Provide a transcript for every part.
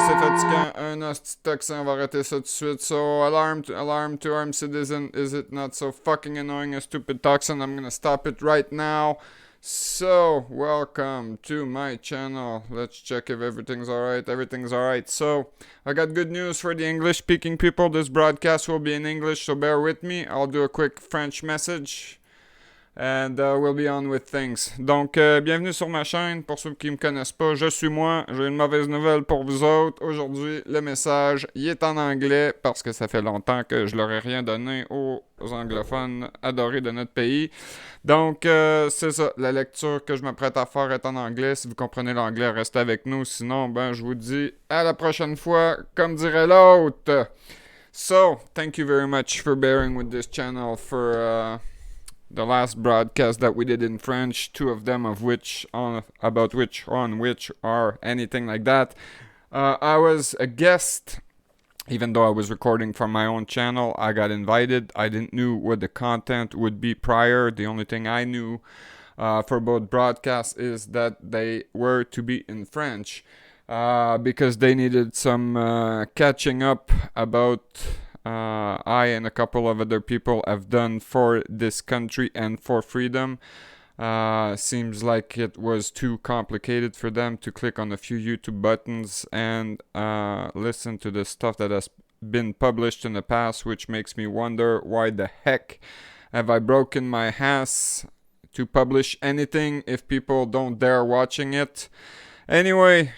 c'est fatigant. Un hostie toxin, on va arrêter ça tout de suite. So, alarm to armed citizen. Is it not so fucking annoying, a stupid toxin? I'm gonna stop it right now. So, welcome to my channel. Let's check if everything's alright. Everything's alright. So, I got good news for the English speaking people. This broadcast will be in English, so bear with me. I'll do a quick French message. And we'll be on with things. Donc, bienvenue sur ma chaîne. Pour ceux qui me connaissent pas, je suis moi. J'ai une mauvaise nouvelle pour vous autres. Aujourd'hui, le message, il est en anglais parce que ça fait longtemps que je leur ai rien donné aux anglophones adorés de notre pays. Donc, c'est ça. La lecture que je m'apprête à faire est en anglais. Si vous comprenez l'anglais, restez avec nous. Sinon, ben, je vous dis à la prochaine fois, comme dirait l'autre. So, thank you very much for bearing with this channel for the last broadcast that we did in French, two of them of which on which are anything like that. I was a guest, even though I was recording from my own channel. I got invited. I didn't know what the content would be prior. The only thing I knew for both broadcasts is that they were to be in French because they needed some catching up about I and a couple of other people have done for this country and for freedom. Seems like it was too complicated for them to click on a few YouTube buttons and listen to the stuff that has been published in the past, which makes me wonder why the heck have I broken my ass to publish anything if people don't dare watching it. Anyway,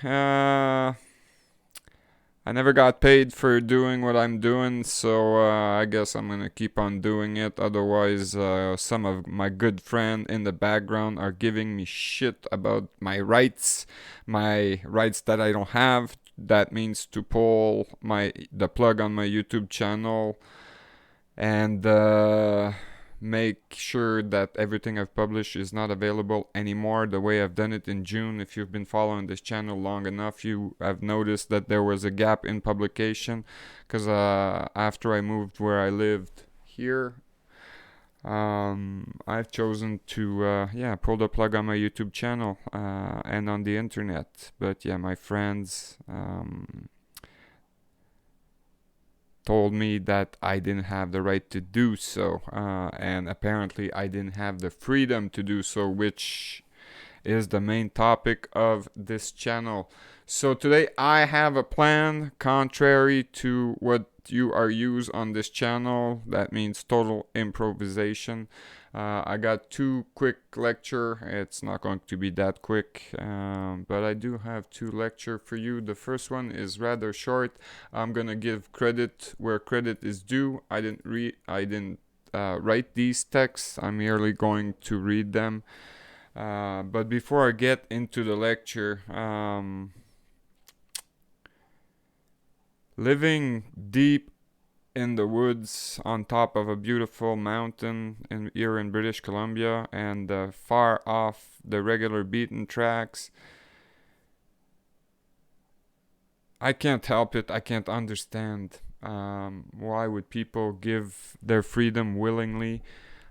I never got paid for doing what I'm doing, so I guess I'm gonna keep on doing it. Otherwise, some of my good friends in the background are giving me shit about my rights that I don't have. That means to pull the plug on my YouTube channel and make sure that everything I've published is not available anymore the way I've done it in June. If you've been following this channel long enough, you have noticed that there was a gap in publication because after I moved where I lived here, I've chosen to pull the plug on my YouTube channel and on the internet. But yeah, my friends told me that I didn't have the right to do so, and apparently I didn't have the freedom to do so, which is the main topic of this channel. So today I have a plan contrary to what you are used on this channel. That means total improvisation. I got two quick lecture. It's not going to be that quick, but I do have two lecture for you. The first one is rather short. I'm gonna give credit where credit is due. I didn't write these texts. I'm merely going to read them. But before I get into the lecture, living deep in the woods on top of a beautiful mountain here in British Columbia and far off the regular beaten tracks, I can't help it. I can't understand why would people give their freedom willingly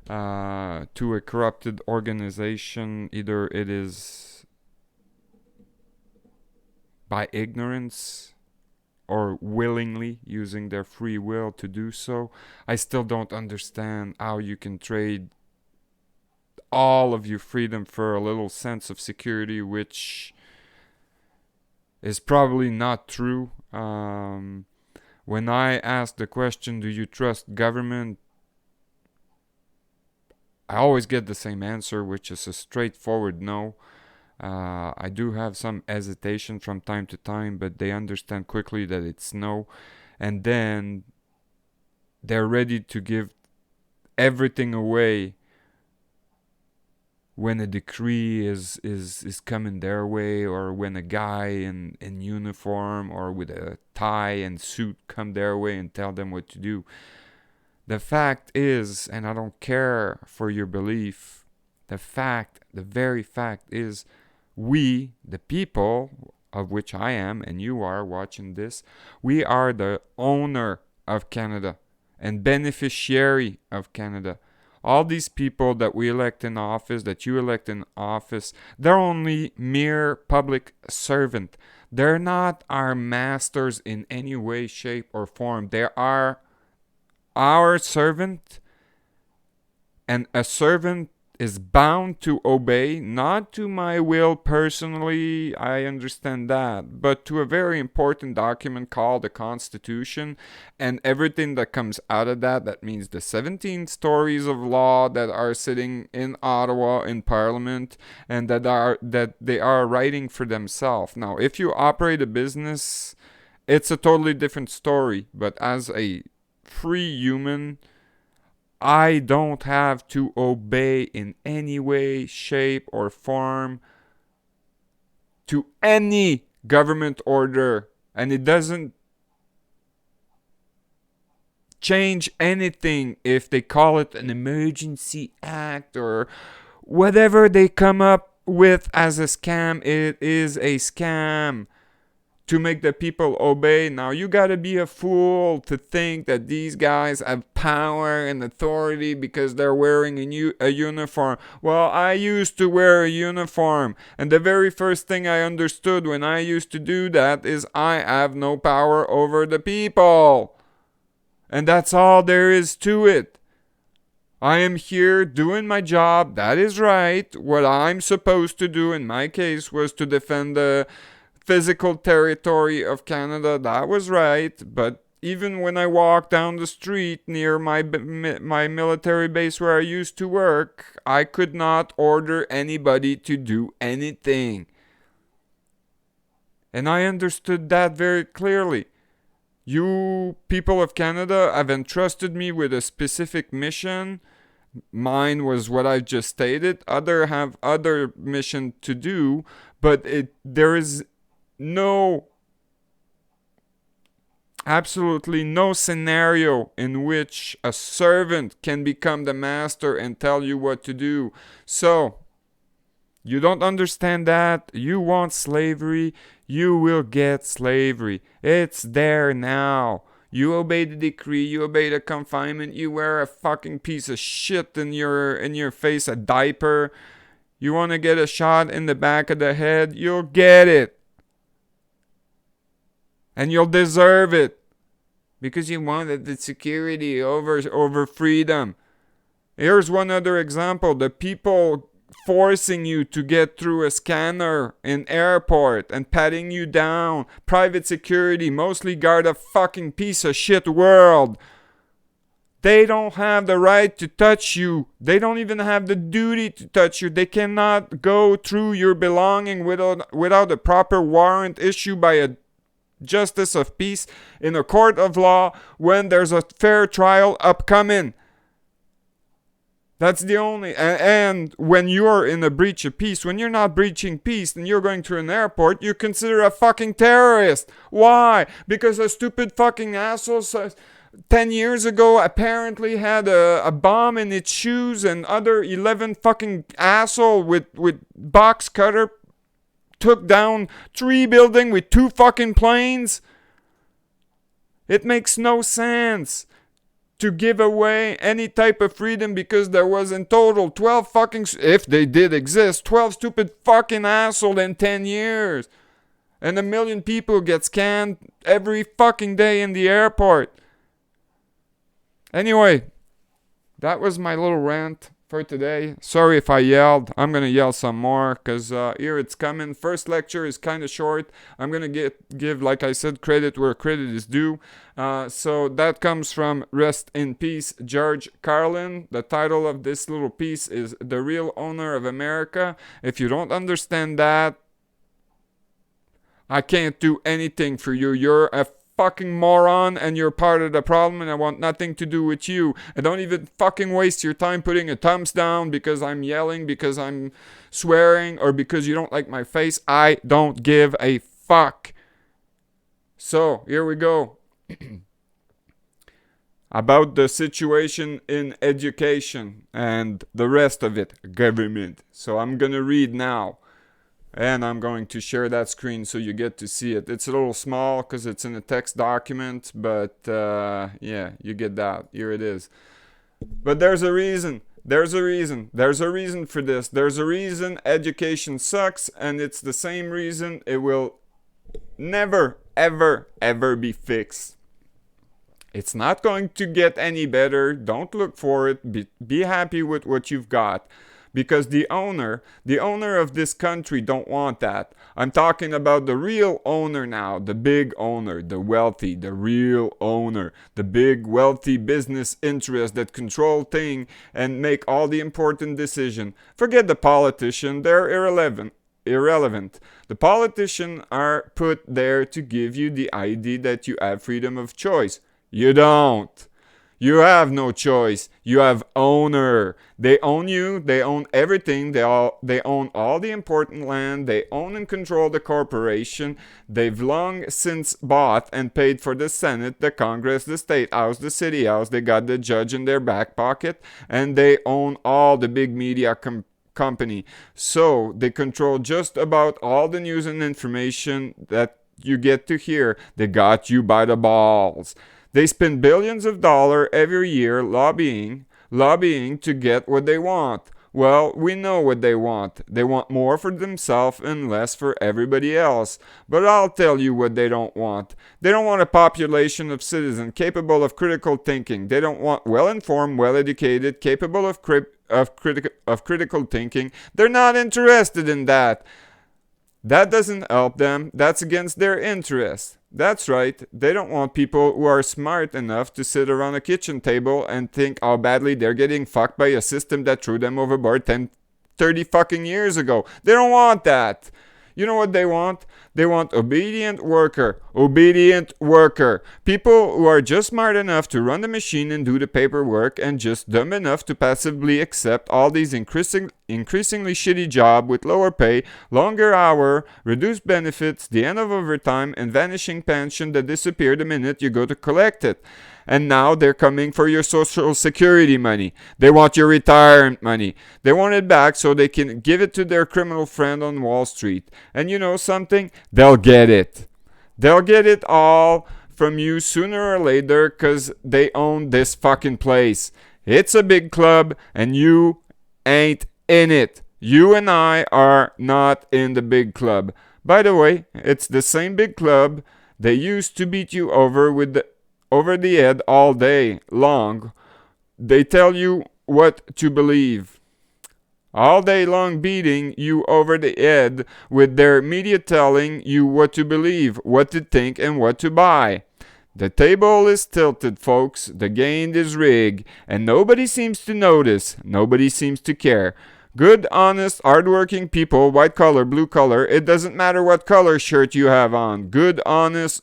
to a corrupted organization. Either it is by ignorance or willingly using their free will to do so. I still don't understand how you can trade all of your freedom for a little sense of security, which is probably not true. When I ask the question, do you trust government? I always get the same answer, which is a straightforward no. I do have some hesitation from time to time, but they understand quickly that it's no. And then they're ready to give everything away when a decree is coming their way, or when a guy in uniform or with a tie and suit come their way and tell them what to do. The fact is, and I don't care for your belief, the very fact is, we, the people, of which I am and you are watching this, we are the owner of Canada and beneficiary of Canada. All these people that we elect in office, that you elect in office, they're only mere public servant. They're not our masters in any way, shape, or form. They are our servant, and a servant is bound to obey, not to my will personally, I understand that, but to a very important document called the Constitution, and everything that comes out of that. That means the 17 stories of law that are sitting in Ottawa in Parliament, and that they are writing for themselves. Now, if you operate a business, it's a totally different story, but as a free human, I don't have to obey in any way, shape, or form to any government order. And it doesn't change anything if they call it an emergency act or whatever they come up with as a scam. It is a scam to make the people obey. Now, you gotta be a fool to think that these guys have power and authority because they're wearing a uniform. Well, I used to wear a uniform, and the very first thing I understood when I used to do that is I have no power over the people. And that's all there is to it. I am here doing my job. That is right. What I'm supposed to do in my case was to defend the physical territory of Canada. That was right. But even when I walked down the street near my military base where I used to work, I could not order anybody to do anything. And I understood that very clearly. You people of Canada have entrusted me with a specific mission. Mine was what I've just stated. Others have other mission to do, but there is absolutely no scenario in which a servant can become the master and tell you what to do. So, you don't understand that? You want slavery? You will get slavery. It's there now. You obey the decree, you obey the confinement, you wear a fucking piece of shit in your face, a diaper. You want to get a shot in the back of the head? You'll get it. And you'll deserve it. Because you wanted the security over freedom. Here's one other example. The people forcing you to get through a scanner in airport and patting you down. Private security mostly guard a fucking piece of shit world. They don't have the right to touch you. They don't even have the duty to touch you. They cannot go through your belonging without a proper warrant issued by a justice of peace in a court of law when there's a fair trial upcoming. That's the only, and when you're in a breach of peace, when you're not breaching peace and you're going through an airport, you're considered a fucking terrorist. Why? Because a stupid fucking asshole 10 years ago apparently had a bomb in its shoes, and other 11 fucking asshole with box cutter took down 3 buildings with 2 fucking planes. It makes no sense to give away any type of freedom because there was in total 12 fucking, if they did exist, 12 stupid fucking assholes in 10 years. And 1 million people get scanned every fucking day in the airport. Anyway, that was my little rant for today. Sorry if I yelled. I'm gonna yell some more because here it's coming. First lecture is kind of short. I'm gonna give, like I said, credit where credit is due. So that comes from Rest in Peace, Georges Carlin. The title of this little piece is The Real Owner of America. If you don't understand that, I can't do anything for you. You're a fucking moron and you're part of the problem, and I want nothing to do with you. And don't even fucking waste your time putting a thumbs down because I'm yelling, because I'm swearing, or because you don't like my face. I don't give a fuck. So here we go. About the situation in education and the rest of it, government. So I'm gonna read now. And I'm going to share that screen so you get to see it. It's a little small because it's in a text document, but yeah, you get that. Here it is. But there's a reason. There's a reason. There's a reason for this. There's a reason education sucks, and it's the same reason it will never, ever, ever be fixed. It's not going to get any better. Don't look for it. Be happy with what you've got. Because the owner of this country don't want that. I'm talking about the real owner now, the big owner, the wealthy, the real owner, the big wealthy business interests that control things and make all the important decisions. Forget the politician, they're irrelevant. The politicians are put there to give you the idea that you have freedom of choice. You don't. You have no choice. You have owner. They own you. They own everything. They own all the important land. They own and control the corporation. They've long since bought and paid for the Senate, the Congress, the State House, the City House. They got the judge in their back pocket, and they own all the big media company. So they control just about all the news and information that you get to hear. They got you by the balls. They spend billions of dollars every year lobbying to get what they want. Well, we know what they want. They want more for themselves and less for everybody else. But I'll tell you what they don't want. They don't want a population of citizens capable of critical thinking. They don't want well-informed, well-educated, capable of critical thinking. They're not interested in that. That doesn't help them. That's against their interests. That's right. They don't want people who are smart enough to sit around a kitchen table and think how badly they're getting fucked by a system that threw them overboard 30 fucking years ago. They don't want that. You know what they want? They want obedient worker. Obedient worker. People who are just smart enough to run the machine and do the paperwork and just dumb enough to passively accept all these increasingly shitty job with lower pay, longer hour, reduced benefits, the end of overtime, and vanishing pension that disappear the minute you go to collect it. And now they're coming for your social security money. They want your retirement money. They want it back so they can give it to their criminal friend on Wall Street. And you know something? They'll get it. They'll get it all from you sooner or later because they own this fucking place. It's a big club and you ain't in it. You and I are not in the big club. By the way, it's the same big club they used to beat you over the head all day long. They tell you what to believe. All day long beating you over the head with their media telling you what to believe, what to think, and what to buy. The table is tilted, folks. The game is rigged. And nobody seems to notice. Nobody seems to care. Good, honest, hardworking people, white collar, blue collar, it doesn't matter what color shirt you have on. Good, honest,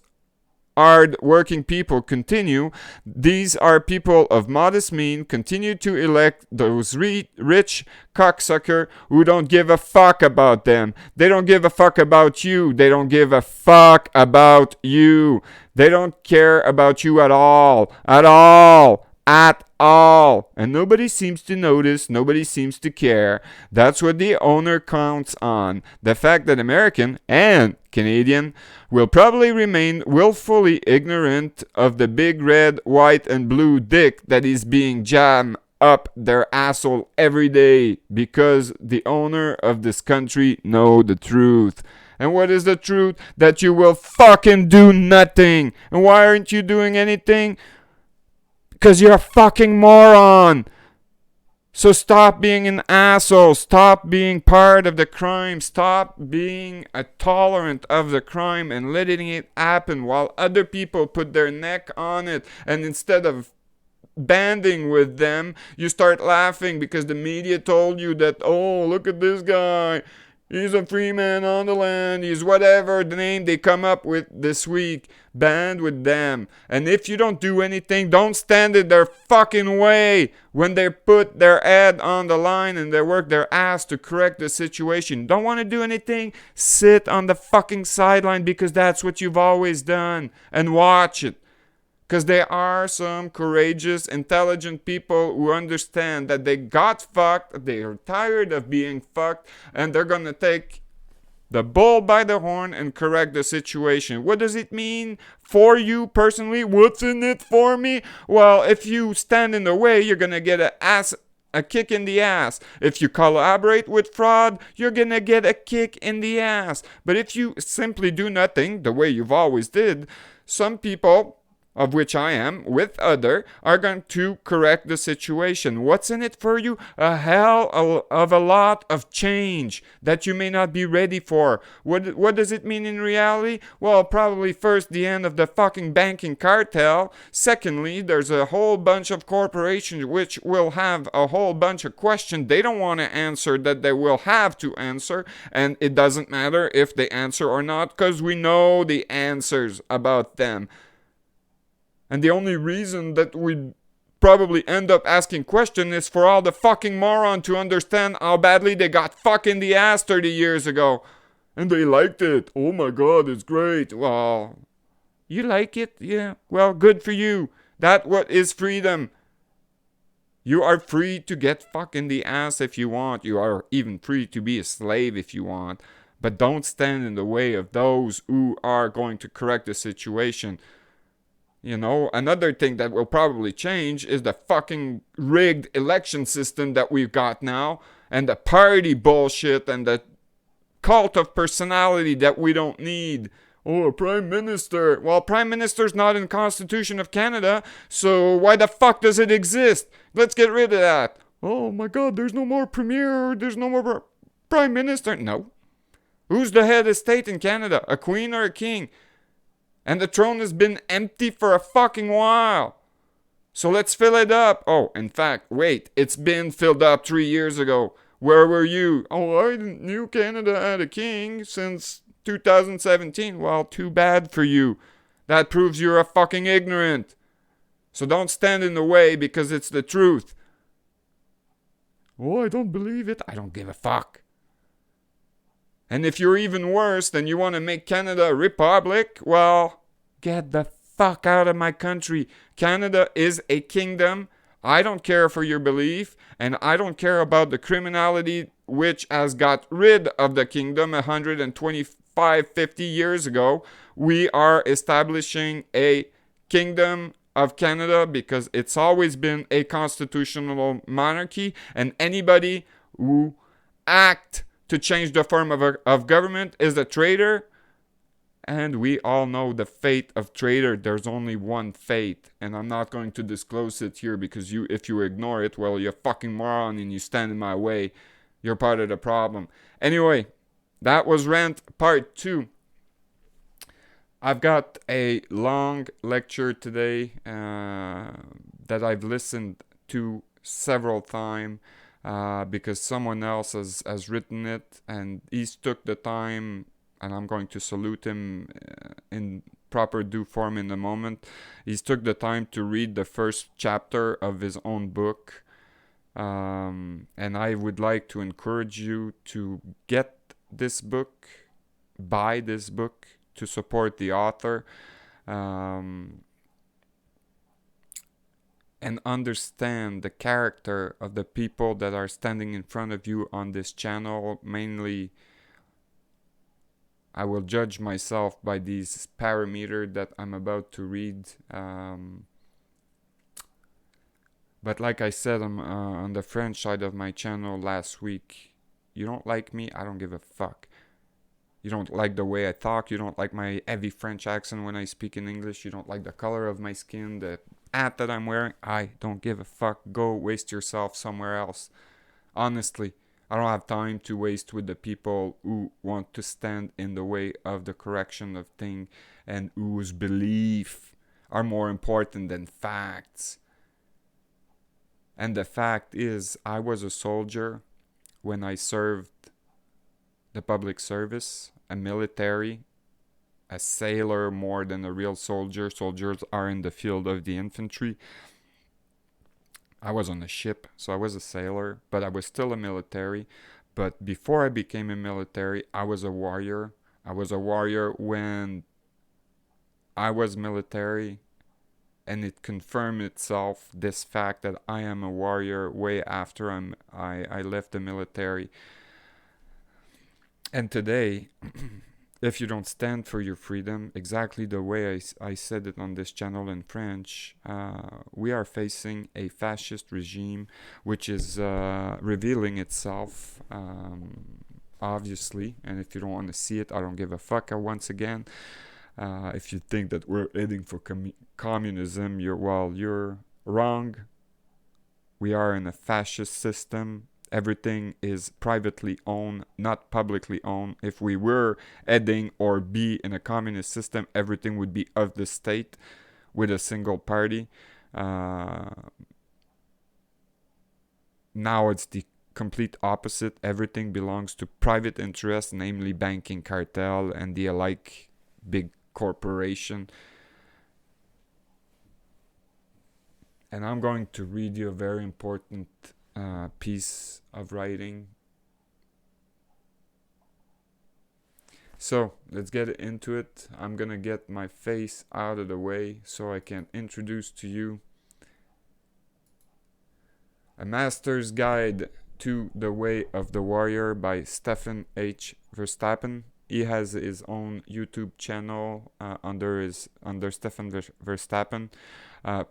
hard-working people continue. These are people of modest mean. Continue to elect those rich cocksucker who don't give a fuck about them. They don't give a fuck about you. They don't give a fuck about you. They don't care about you at all. At all. At all. And nobody seems to notice. Nobody seems to care. That's what the owner counts on. The fact that American and Canadian will probably remain willfully ignorant of the big red, white, and blue dick that is being jammed up their asshole every day because the owner of this country know the truth. And what is the truth? That you will fucking do nothing. And why aren't you doing anything? Because you're a fucking moron. So stop being an asshole. Stop being part of the crime. Stop being a tolerant of the crime and letting it happen while other people put their neck on it. And instead of banding with them, you start laughing because the media told you that, oh, look at this guy. He's a free man on the land. He's whatever the name they come up with this week. Band with them. And if you don't do anything, don't stand in their fucking way when they put their head on the line and they work their ass to correct the situation. Don't want to do anything? Sit on the fucking sideline because that's what you've always done. And watch it. Because there are some courageous, intelligent people who understand that they got fucked, they are tired of being fucked, and they're gonna take the bull by the horn and correct the situation. What does it mean for you personally? What's in it for me? Well, if you stand in the way, you're gonna get a kick in the ass. If you collaborate with fraud, you're gonna get a kick in the ass. But if you simply do nothing the way you've always did, some people, of which I am, with other, are going to correct the situation. What's in it for you? A hell of a lot of change that you may not be ready for. What does it mean in reality? Well, probably first, the end of the fucking banking cartel. Secondly, there's a whole bunch of corporations which will have a whole bunch of questions they don't want to answer that they will have to answer, and it doesn't matter if they answer or not, because we know the answers about them. And the only reason that we probably end up asking questions is for all the fucking moron to understand how badly they got fucked in the ass 30 years ago. And they liked it. Oh my god, it's great. Well, you like it? Yeah. Well, good for you. That what is freedom. You are free to get fucked in the ass if you want. You are even free to be a slave if you want. But don't stand in the way of those who are going to correct the situation. You know, another thing that will probably change is the fucking rigged election system that we've got now, and the party bullshit, and the cult of personality that we don't need. Oh, a prime minister. Well, prime minister's not in the Constitution of Canada, so why the fuck does it exist? Let's get rid of that. Oh my god, there's no more premier, there's no more prime minister. No. Who's the head of state in Canada? A queen or a king? And the throne has been empty for a fucking while. So let's fill it up. Oh, in fact, wait. It's been filled up 3 years ago. Where were you? Oh, I knew Canada had a king since 2017. Well, too bad for you. That proves you're a fucking ignorant. So don't stand in the way because it's the truth. Oh, I don't believe it. I don't give a fuck. And if you're even worse, then you want to make Canada a republic, well, get the fuck out of my country. Canada is a kingdom. I don't care for your belief, and I don't care about the criminality which has got rid of the kingdom 125, 50 years ago. We are establishing a kingdom of Canada because it's always been a constitutional monarchy, and anybody who acts to change the form of government is a traitor. And we all know the fate of traitor. There's only one fate, and I'm not going to disclose it here because if you ignore it, well, you're a fucking moron and you stand in my way. You're part of the problem. Anyway, that was rant part 2. I've got a long lecture today that I've listened to several times. Because someone else has written it, and he's took the time, and I'm going to salute him in proper due form in a moment. He's took the time to read the first chapter of his own book, and I would like to encourage you to get this book, buy this book to support the author. And understand the character of the people that are standing in front of you on this channel. Mainly, I will judge myself by these parameters that I'm about to read. But like I said on the French side of my channel last week, you don't like me, I don't give a fuck. You don't like the way I talk, you don't like my heavy French accent when I speak in English, you don't like the color of my skin, the hat that I'm wearing, I don't give a fuck. Go waste yourself somewhere else. Honestly, I don't have time to waste with the people who want to stand in the way of the correction of things and whose belief are more important than facts. And the fact is, I was a soldier when I served the public service, a military, a sailor more than a real soldier. Soldiers are in the field of the infantry. I was on a ship, so I was a sailor, but I was still a military. But before I became a military, I was a warrior. I was a warrior when I was military, and it confirmed itself, this fact that I am a warrior, way after I left the military. And today, if you don't stand for your freedom, exactly the way I said it on this channel in French, we are facing a fascist regime which is revealing itself, obviously. And if you don't want to see it, I don't give a fuck. Once again, if you think that we're heading for communism, you're wrong. We are in a fascist system. Everything is privately owned, not publicly owned. If we were heading or be in a communist system, everything would be of the state with a single party. Now it's the complete opposite. Everything belongs to private interests, namely banking cartel and the alike big corporation. And I'm going to read you a very important piece of writing. So let's get into it. I'm gonna get my face out of the way so I can introduce to you A Master's Guide to the Way of the Warrior by Stephen Verstappen. He has his own YouTube channel under Stephen Verstappen.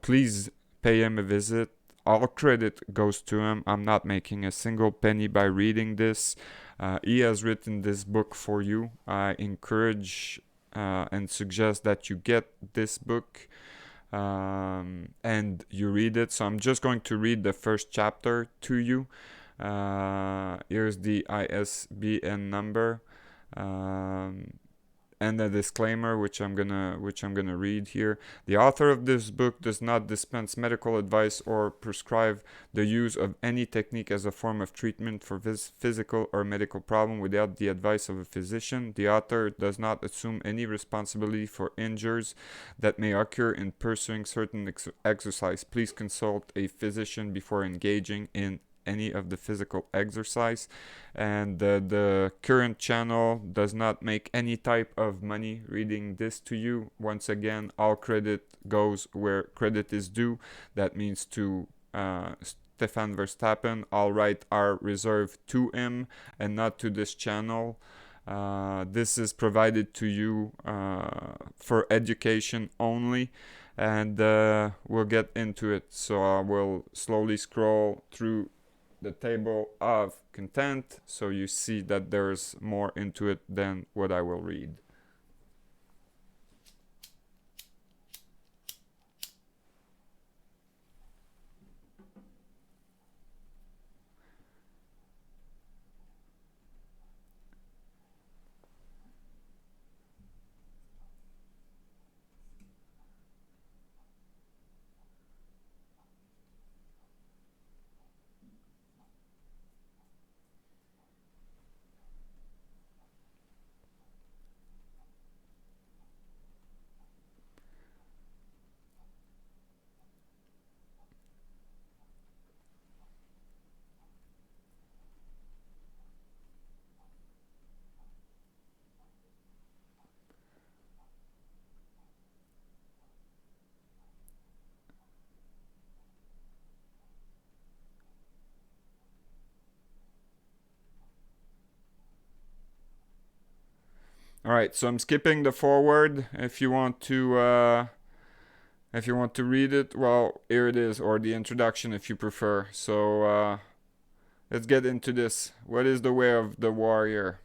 Please pay him a visit. All credit goes to him. I'm not making a single penny by reading this. He has written this book for you. I encourage and suggest that you get this book and you read it. So I'm just going to read the first chapter to you. Here's the ISBN number. And a disclaimer, which I'm gonna read here. The author of this book does not dispense medical advice or prescribe the use of any technique as a form of treatment for physical or medical problem without the advice of a physician. The author does not assume any responsibility for injuries that may occur in pursuing certain exercise. Please consult a physician before engaging in any of the physical exercise. And the current channel does not make any type of money reading this to you. Once again, all credit goes where credit is due. That means to Stefan Verstappen. All rights are reserved to him and not to this channel. This is provided to you for education only, and we'll get into it. So I will slowly scroll through the table of content so you see that there's more into it than what I will read. All right, so I'm skipping the forward. If you want to read it, well, here it is, or the introduction if you prefer. So let's get into this. What is the way of the warrior?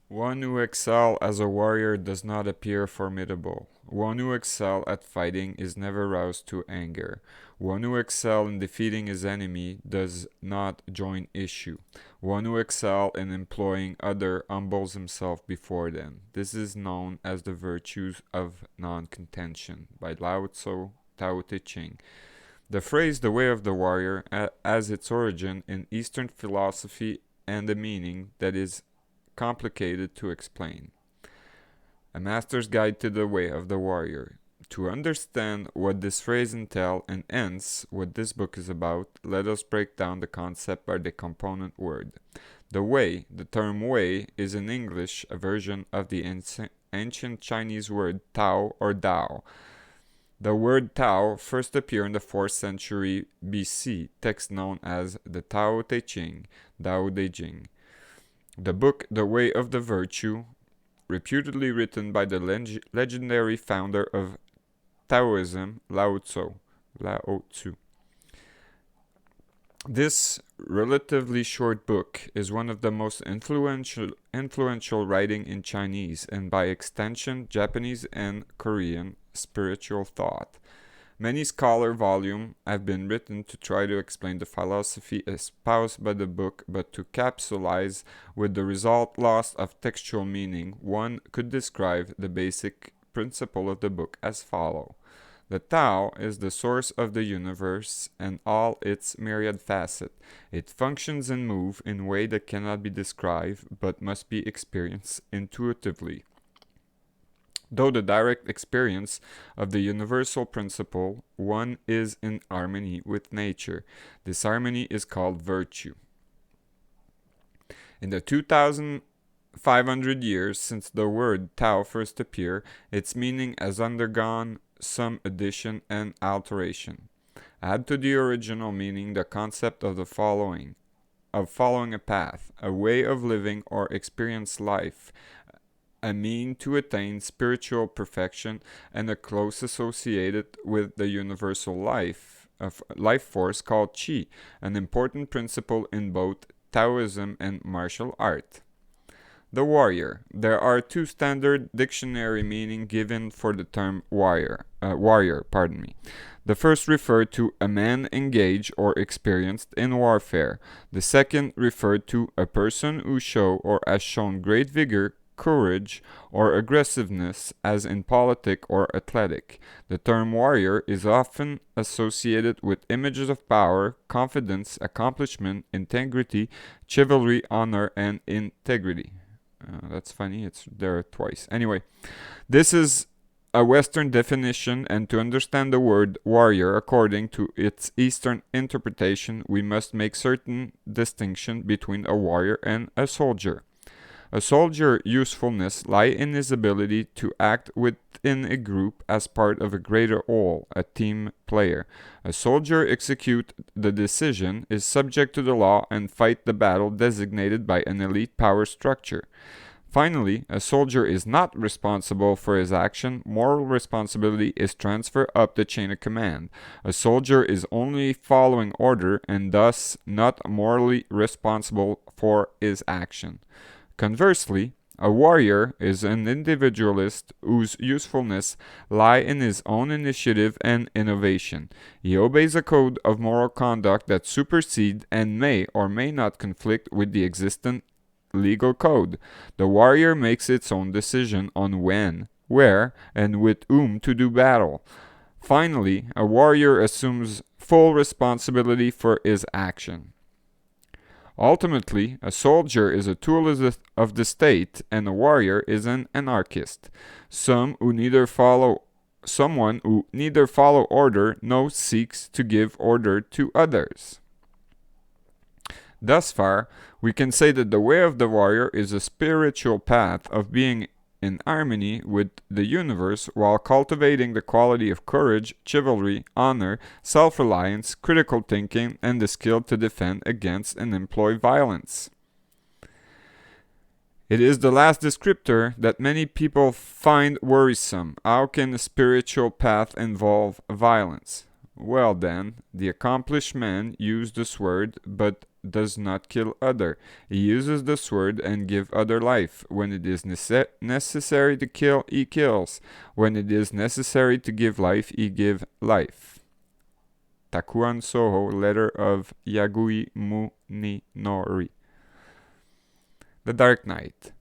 One who excels as a warrior does not appear formidable. One who excels at fighting is never roused to anger. One who excels in defeating his enemy does not join issue. One who excels in employing others humbles himself before them. This is known as the virtues of non-contention by Lao Tzu, Tao Te Ching. The phrase "the way of the warrior" has its origin in Eastern philosophy and a meaning that is complicated to explain. A Master's Guide to the Way of the Warrior. To understand what this phrase entails and hence what this book is about, let us break down the concept by the component word. The way, the term way, is in English a version of the ancient Chinese word Tao or Dao. The word Tao first appeared in the 4th century BC, text known as the Tao Te Ching, Dao De Jing. The book The Way of the Virtue, reputedly written by the legendary founder of Taoism, Lao Tzu. This relatively short book is one of the most influential writing in Chinese and by extension Japanese and Korean spiritual thought. Many scholar volumes have been written to try to explain the philosophy espoused by the book, but to capsulize with the result loss of textual meaning, one could describe the basic principle of the book as follows. The Tao is the source of the universe and all its myriad facets. It functions and moves in a way that cannot be described but must be experienced intuitively. Though the direct experience of the universal principle, one is in harmony with nature. This harmony is called virtue. In the 2,500 years since the word Tao first appeared, its meaning has undergone some addition and alteration. Add to the original meaning the concept of following a path, a way of living or experience life, a mean to attain spiritual perfection, and a close associated with the universal life force called Qi, an important principle in both Taoism and martial art. The warrior. There are two standard dictionary meaning given for the term warrior. The first referred to a man engaged or experienced in warfare. The second referred to a person who has shown great vigor, courage, or aggressiveness, as in politic or athletic. The term warrior is often associated with images of power, confidence, accomplishment, integrity, chivalry, honor, and integrity. That's funny, it's there twice. Anyway, this is a Western definition, and to understand the word warrior according to its Eastern interpretation, we must make certain distinction between a warrior and a soldier. A soldier's usefulness lies in his ability to act within a group as part of a greater whole, a team player. A soldier executes the decision, is subject to the law, and fight the battle designated by an elite power structure. Finally, a soldier is not responsible for his action. Moral responsibility is transferred up the chain of command. A soldier is only following order and thus not morally responsible for his action. Conversely, a warrior is an individualist whose usefulness lies in his own initiative and innovation. He obeys a code of moral conduct that supersedes and may or may not conflict with the existing legal code. The warrior makes its own decision on when, where, and with whom to do battle. Finally, a warrior assumes full responsibility for his action. Ultimately, a soldier is a tool of the state, and a warrior is an anarchist. Someone who neither follow order nor seeks to give order to others. Thus far, we can say that the way of the warrior is a spiritual path of being in harmony with the universe while cultivating the quality of courage, chivalry, honor, self-reliance, critical thinking, and the skill to defend against and employ violence. It is the last descriptor that many people find worrisome. How can a spiritual path involve violence? Well then, the accomplished man uses the sword but does not kill other. He uses the sword and give other life. When it is necessary to kill, he kills. When it is necessary to give life, he give life. Takuan Soho, letter of Yagui Muninori. The Dark Knight.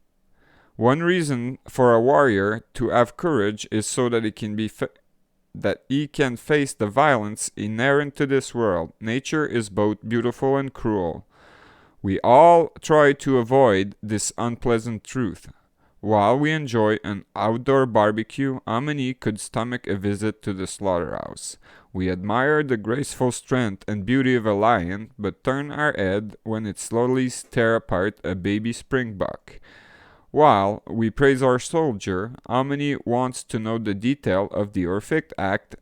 One reason for a warrior to have courage is so that he can face the violence inherent to this world. Nature is both beautiful and cruel. We all try to avoid this unpleasant truth. While we enjoy an outdoor barbecue, how many could stomach a visit to the slaughterhouse? We admire the graceful strength and beauty of a lion, but turn our head when it slowly tears apart a baby springbok. While we praise our soldier, how many wants to know the detail of the horrific act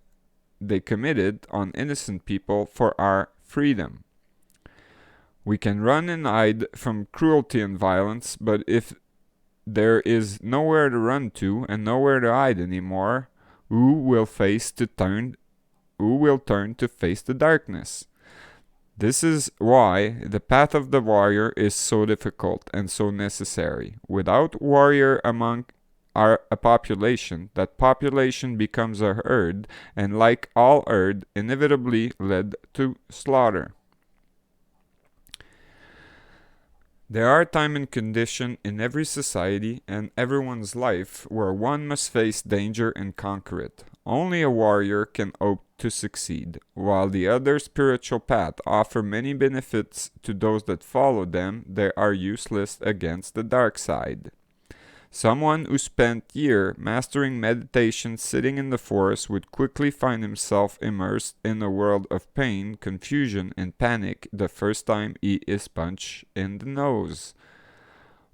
they committed on innocent people for our freedom? We can run and hide from cruelty and violence, but if there is nowhere to run to and nowhere to hide anymore, who will turn to face the darkness? This is why the path of the warrior is so difficult and so necessary. Without warrior among a population, that population becomes a herd, and like all herd, inevitably led to slaughter. There are time and condition in every society and everyone's life where one must face danger and conquer it. Only a warrior can hope to succeed, while the other spiritual path offer many benefits to those that follow them. They are useless against the dark side. Someone who spent years mastering meditation sitting in the forest would quickly find himself immersed in a world of pain, confusion, and panic the first time he is punched in the nose.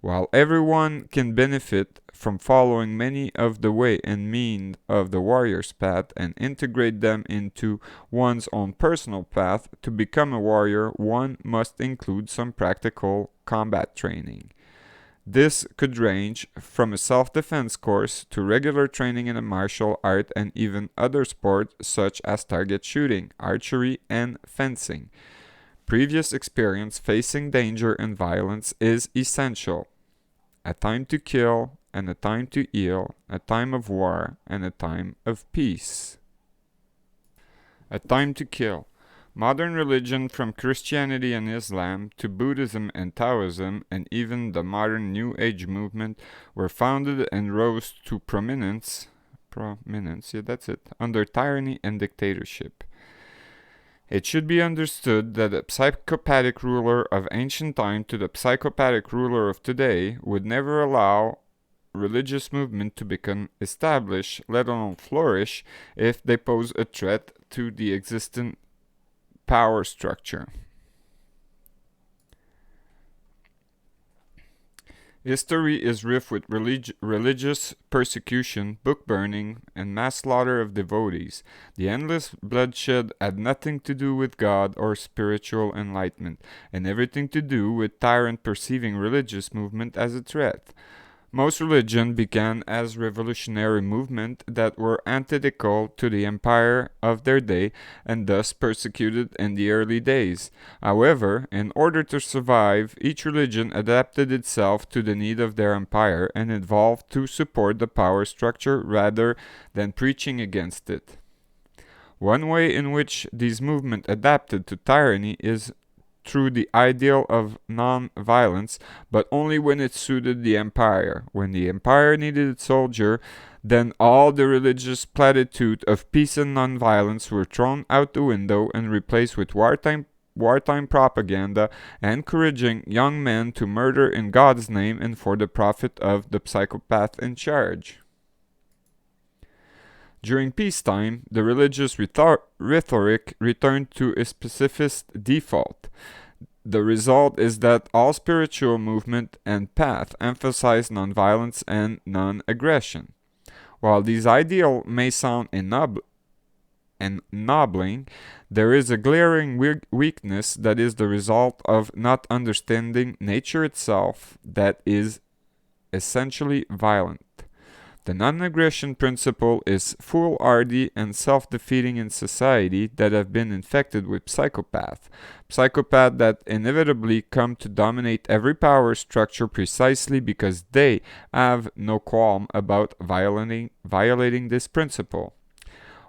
While everyone can benefit from following many of the way and mean of the warrior's path and integrate them into one's own personal path, to become a warrior, one must include some practical combat training. This could range from a self-defense course to regular training in a martial art and even other sports such as target shooting, archery, and fencing. Previous experience facing danger and violence is essential. A time to kill and a time to heal, a time of war and a time of peace. A time to kill. Modern religion, from Christianity and Islam to Buddhism and Taoism and even the modern New Age movement, were founded and rose to prominence, under tyranny and dictatorship. It should be understood that a psychopathic ruler of ancient time to the psychopathic ruler of today would never allow religious movement to become established, let alone flourish, if they pose a threat to the existing power structure. History is rife with religious persecution, book burning, and mass slaughter of devotees. The endless bloodshed had nothing to do with God or spiritual enlightenment, and everything to do with tyrant perceiving religious movement as a threat. Most religion began as revolutionary movements that were antithetical to the empire of their day and thus persecuted in the early days. However, in order to survive, each religion adapted itself to the need of their empire and evolved to support the power structure rather than preaching against it. One way in which these movements adapted to tyranny is through the ideal of non-violence, but only when it suited the empire. When the empire needed its soldier, then all the religious platitudes of peace and non-violence were thrown out the window and replaced with wartime propaganda, encouraging young men to murder in God's name and for the profit of the psychopath in charge. During peacetime, the religious rhetoric returned to its pacifist default. The result is that all spiritual movement and path emphasize nonviolence and non-aggression. While these ideals may sound ennobling, there is a glaring weakness that is the result of not understanding nature itself, that is essentially violent. The non-aggression principle is foolhardy and self-defeating in society that have been infected with psychopaths that inevitably come to dominate every power structure precisely because they have no qualm about violating this principle.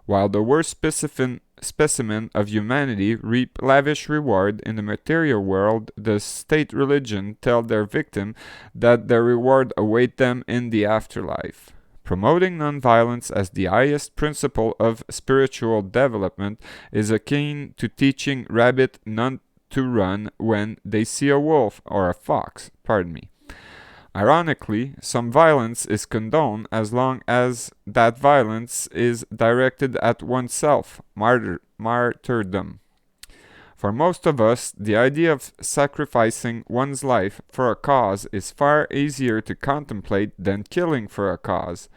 While the worst specimen of humanity reap lavish reward in the material world, the state religion tell their victim that their reward await them in the afterlife. Promoting nonviolence as the highest principle of spiritual development is akin to teaching rabbit not to run when they see a wolf or a fox. Ironically, some violence is condoned as long as that violence is directed at oneself, martyrdom. For most of us, the idea of sacrificing one's life for a cause is far easier to contemplate than killing for a cause.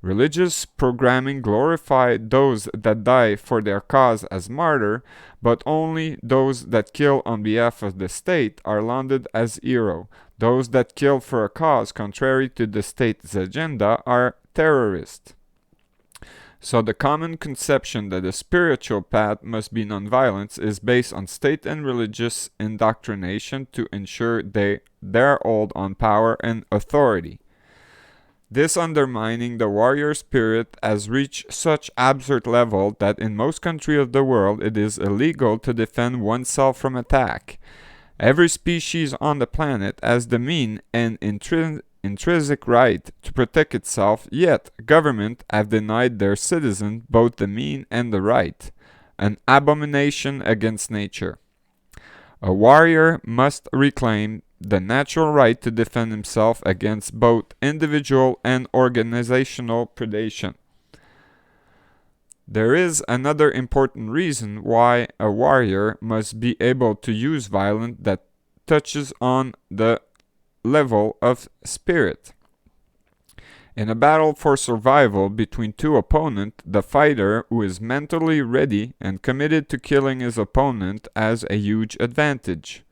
Religious programming glorified those that die for their cause as martyr, but only those that kill on behalf of the state are lauded as hero. Those that kill for a cause contrary to the state's agenda are terrorists. So the common conception that a spiritual path must be nonviolence is based on state and religious indoctrination to ensure their hold on power and authority. This undermining the warrior spirit has reached such absurd level that in most countries of the world it is illegal to defend oneself from attack. Every species on the planet has the mean and intrinsic right to protect itself, yet governments have denied their citizens both the mean and the right, an abomination against nature. A warrior must reclaim the natural right to defend himself against both individual and organizational predation. There is another important reason why a warrior must be able to use violence that touches on the level of spirit. In a battle for survival between two opponents, the fighter who is mentally ready and committed to killing his opponent has a huge advantage.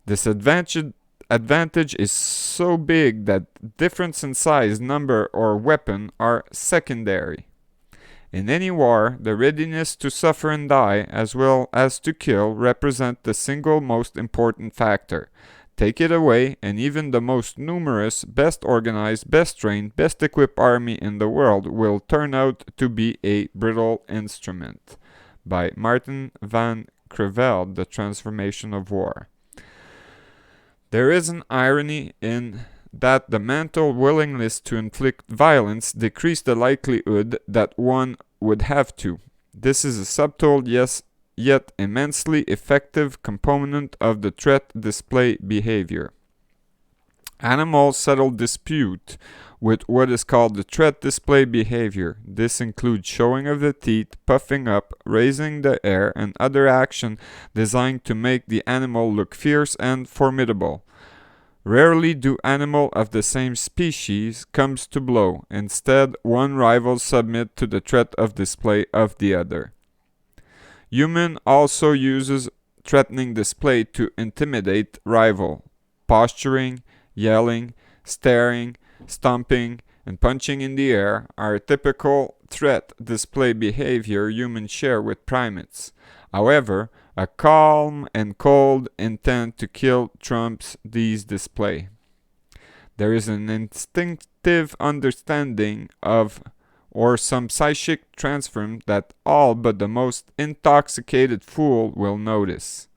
This advantage is so big that difference in size, number, or weapon are secondary. In any war, the readiness to suffer and die, as well as to kill, represent the single most important factor. Take it away, and even the most numerous, best organized, best trained, best equipped army in the world will turn out to be a brittle instrument. By Martin van Creveld, The Transformation of War. There is an irony in that the mental willingness to inflict violence decreases the likelihood that one would have to. This is a subtle, yes, yet immensely effective component of the threat display behavior. Animals settle dispute with what is called the threat display behavior. This includes showing of the teeth, puffing up, raising the air, and other action designed to make the animal look fierce and formidable. Rarely do animals of the same species come to blow. Instead, one rival submit to the threat of display of the other. Human also uses threatening display to intimidate rival. Posturing, yelling, staring, stomping, and punching in the air are typical threat display behavior humans share with primates. However, a calm and cold intent to kill trumps these display. There is an instinctive understanding of or some psychic transform that all but the most intoxicated fool will notice.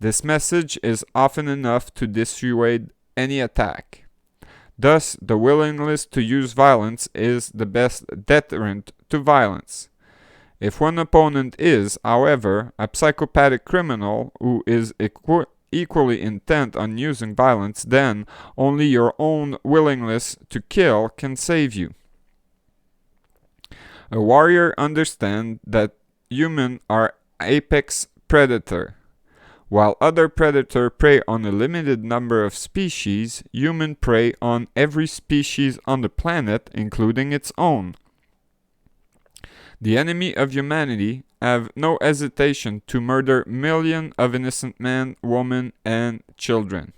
This message is often enough to dissuade any attack. Thus, the willingness to use violence is the best deterrent to violence. If one opponent is, however, a psychopathic criminal who is equally intent on using violence, then only your own willingness to kill can save you. A warrior understands that humans are apex predator. While other predators prey on a limited number of species, humans prey on every species on the planet, including its own. The enemy of humanity have no hesitation to murder millions of innocent men, women, and children.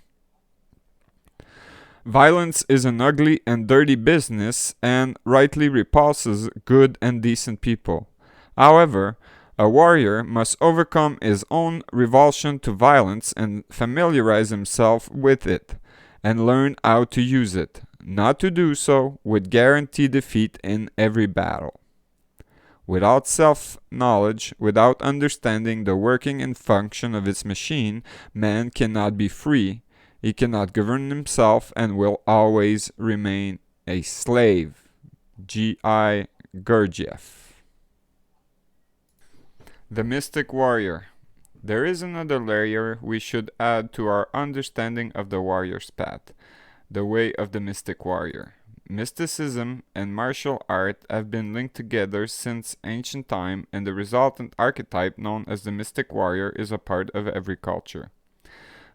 Violence is an ugly and dirty business and rightly repulses good and decent people. However, a warrior must overcome his own revulsion to violence and familiarize himself with it, and learn how to use it. Not to do so would guarantee defeat in every battle. Without self-knowledge, without understanding the working and function of its machine, man cannot be free. He cannot govern himself and will always remain a slave. G.I. Gurdjieff. The Mystic Warrior. There is another layer we should add to our understanding of the warrior's path, the way of the mystic warrior. Mysticism and martial art have been linked together since ancient time, and the resultant archetype known as the mystic warrior is a part of every culture.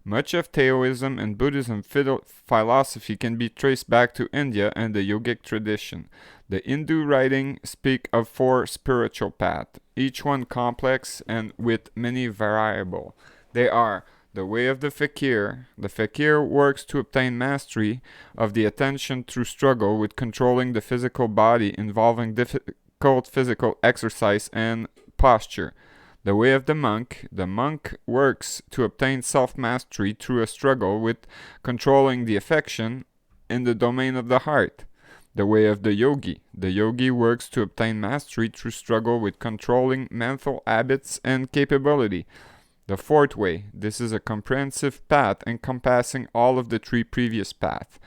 Much of Taoism and Buddhism philosophy can be traced back to India and the yogic tradition. The Hindu writings speak of 4 spiritual paths, each one complex and with many variables. They are the way of the fakir. The fakir works to obtain mastery of the attention through struggle with controlling the physical body, involving difficult physical exercise and posture. The way of the monk. The monk works to obtain self-mastery through a struggle with controlling the affection in the domain of the heart. The way of the yogi. The yogi works to obtain mastery through struggle with controlling mental habits and capability. The 4th way. This is a comprehensive path encompassing all of the 3 previous paths.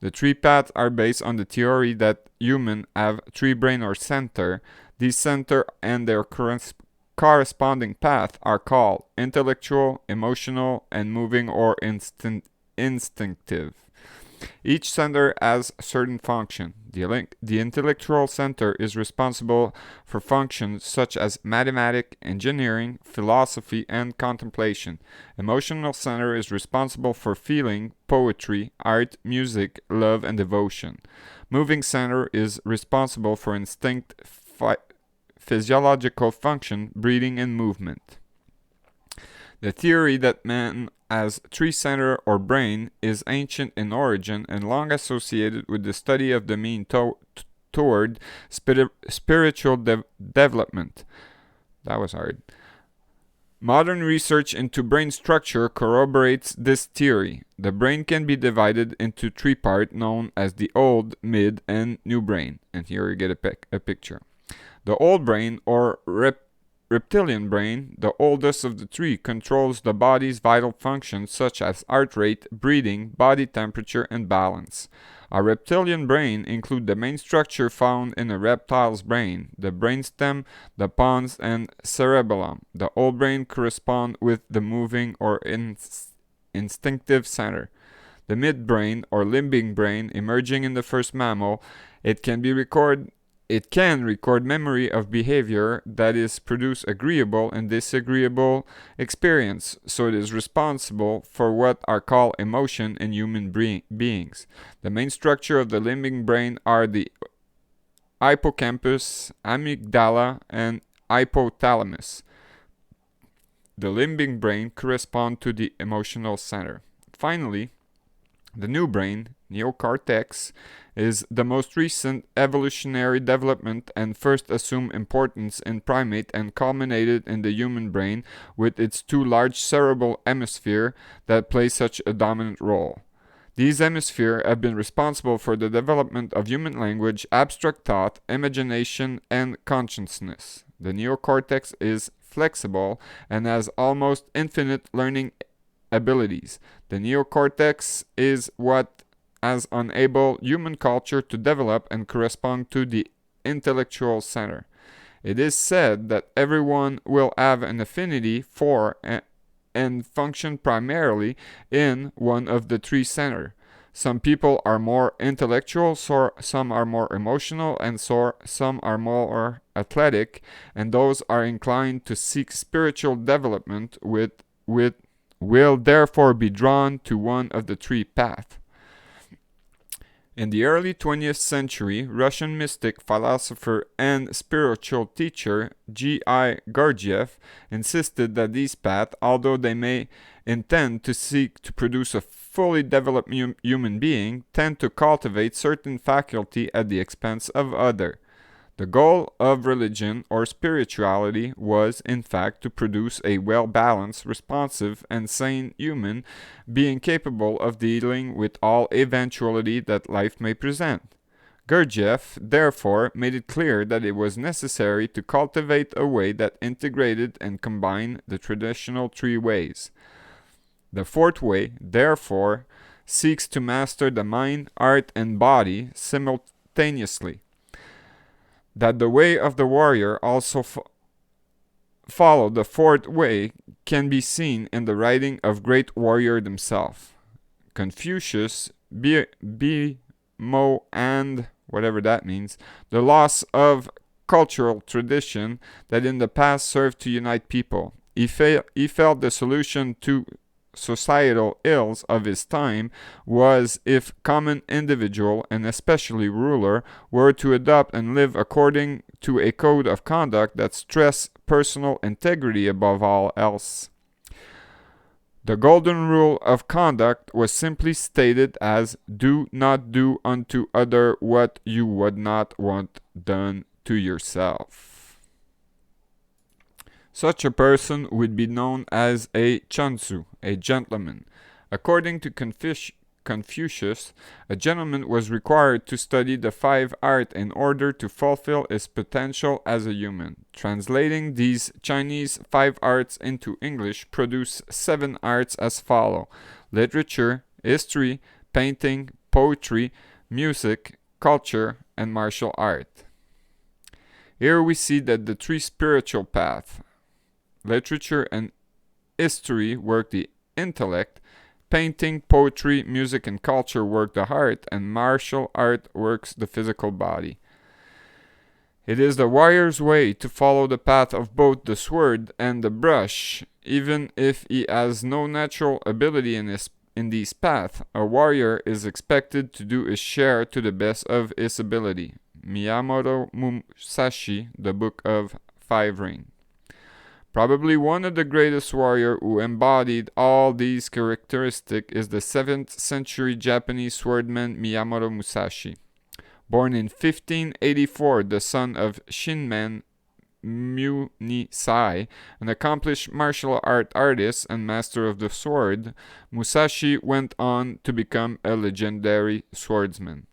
The 3 paths are based on the theory that humans have 3 brains or center. These center and their corresponding path are called intellectual, emotional, and moving or instinctive. Each center has a certain function. The intellectual center is responsible for functions such as mathematics, engineering, philosophy, and contemplation. Emotional center is responsible for feeling, poetry, art, music, love, and devotion. Moving center is responsible for instinct, physiological function, breathing, and movement. The theory that man has 3 centers or brain is ancient in origin and long associated with the study of the mean toward spiritual development. That was hard. Modern research into brain structure corroborates this theory. The brain can be divided into 3 parts known as the old, mid, and new brain. And here you get a picture. The old brain, or reptilian brain, the oldest of the 3, controls the body's vital functions such as heart rate, breathing, body temperature, and balance. A reptilian brain includes the main structure found in a reptile's brain, the brainstem, the pons, and cerebellum. The old brain corresponds with the moving or instinctive center. The midbrain, or limbic brain, emerging in the first mammal, it can record memory of behavior that is produce agreeable and disagreeable experience, so it is responsible for what are called emotion in human beings. The main structure of the limbic brain are the hippocampus, amygdala, and hypothalamus. The limbic brain corresponds to the emotional center. Finally, the new brain, neocortex, is the most recent evolutionary development and first assumed importance in primate and culminated in the human brain with its 2 large cerebral hemispheres that play such a dominant role. These hemispheres have been responsible for the development of human language, abstract thought, imagination, and consciousness. The neocortex is flexible and has almost infinite learning abilities. The neocortex is what has enabled human culture to develop and correspond to the intellectual center. It is said that everyone will have an affinity for and function primarily in one of the 3 centers. Some people are more intellectual, so some are more emotional, and so some are more athletic, and those are inclined to seek spiritual development will therefore be drawn to one of the 3 paths. In the early 20th century, Russian mystic, philosopher, and spiritual teacher G.I. Gurdjieff insisted that these paths, although they may intend to seek to produce a fully developed human being, tend to cultivate certain faculty at the expense of other. The goal of religion or spirituality was, in fact, to produce a well-balanced, responsive, and sane human being capable of dealing with all eventuality that life may present. Gurdjieff, therefore, made it clear that it was necessary to cultivate a way that integrated and combined the traditional 3 ways. The 4th way, therefore, seeks to master the mind, heart, and body simultaneously. That the way of the warrior also followed the 4th way can be seen in the writing of great warrior himself. Confucius, Mo, and whatever that means, the loss of cultural tradition that in the past served to unite people. He felt the solution to societal ills of his time was if common individual, and especially ruler, were to adopt and live according to a code of conduct that stressed personal integrity above all else. The golden rule of conduct was simply stated as do not do unto other what you would not want done to yourself. Such a person would be known as a chansu, a gentleman. According to Confucius, a gentleman was required to study the 5 arts in order to fulfill his potential as a human. Translating these Chinese 5 arts into English produce 7 arts as follow: literature, history, painting, poetry, music, culture, and martial art. Here we see that the 3 spiritual paths, literature and history, work the intellect, painting, poetry, music, and culture work the heart, and martial art works the physical body. It is the warrior's way to follow the path of both the sword and the brush. Even if he has no natural ability in these paths, a warrior is expected to do his share to the best of his ability. Miyamoto Musashi, The Book of 5 Rings. Probably one of the greatest warriors who embodied all these characteristics is the 7th century Japanese swordman Miyamoto Musashi. Born in 1584, the son of Shinmen Munisai, an accomplished martial art artist and master of the sword, Musashi went on to become a legendary swordsman.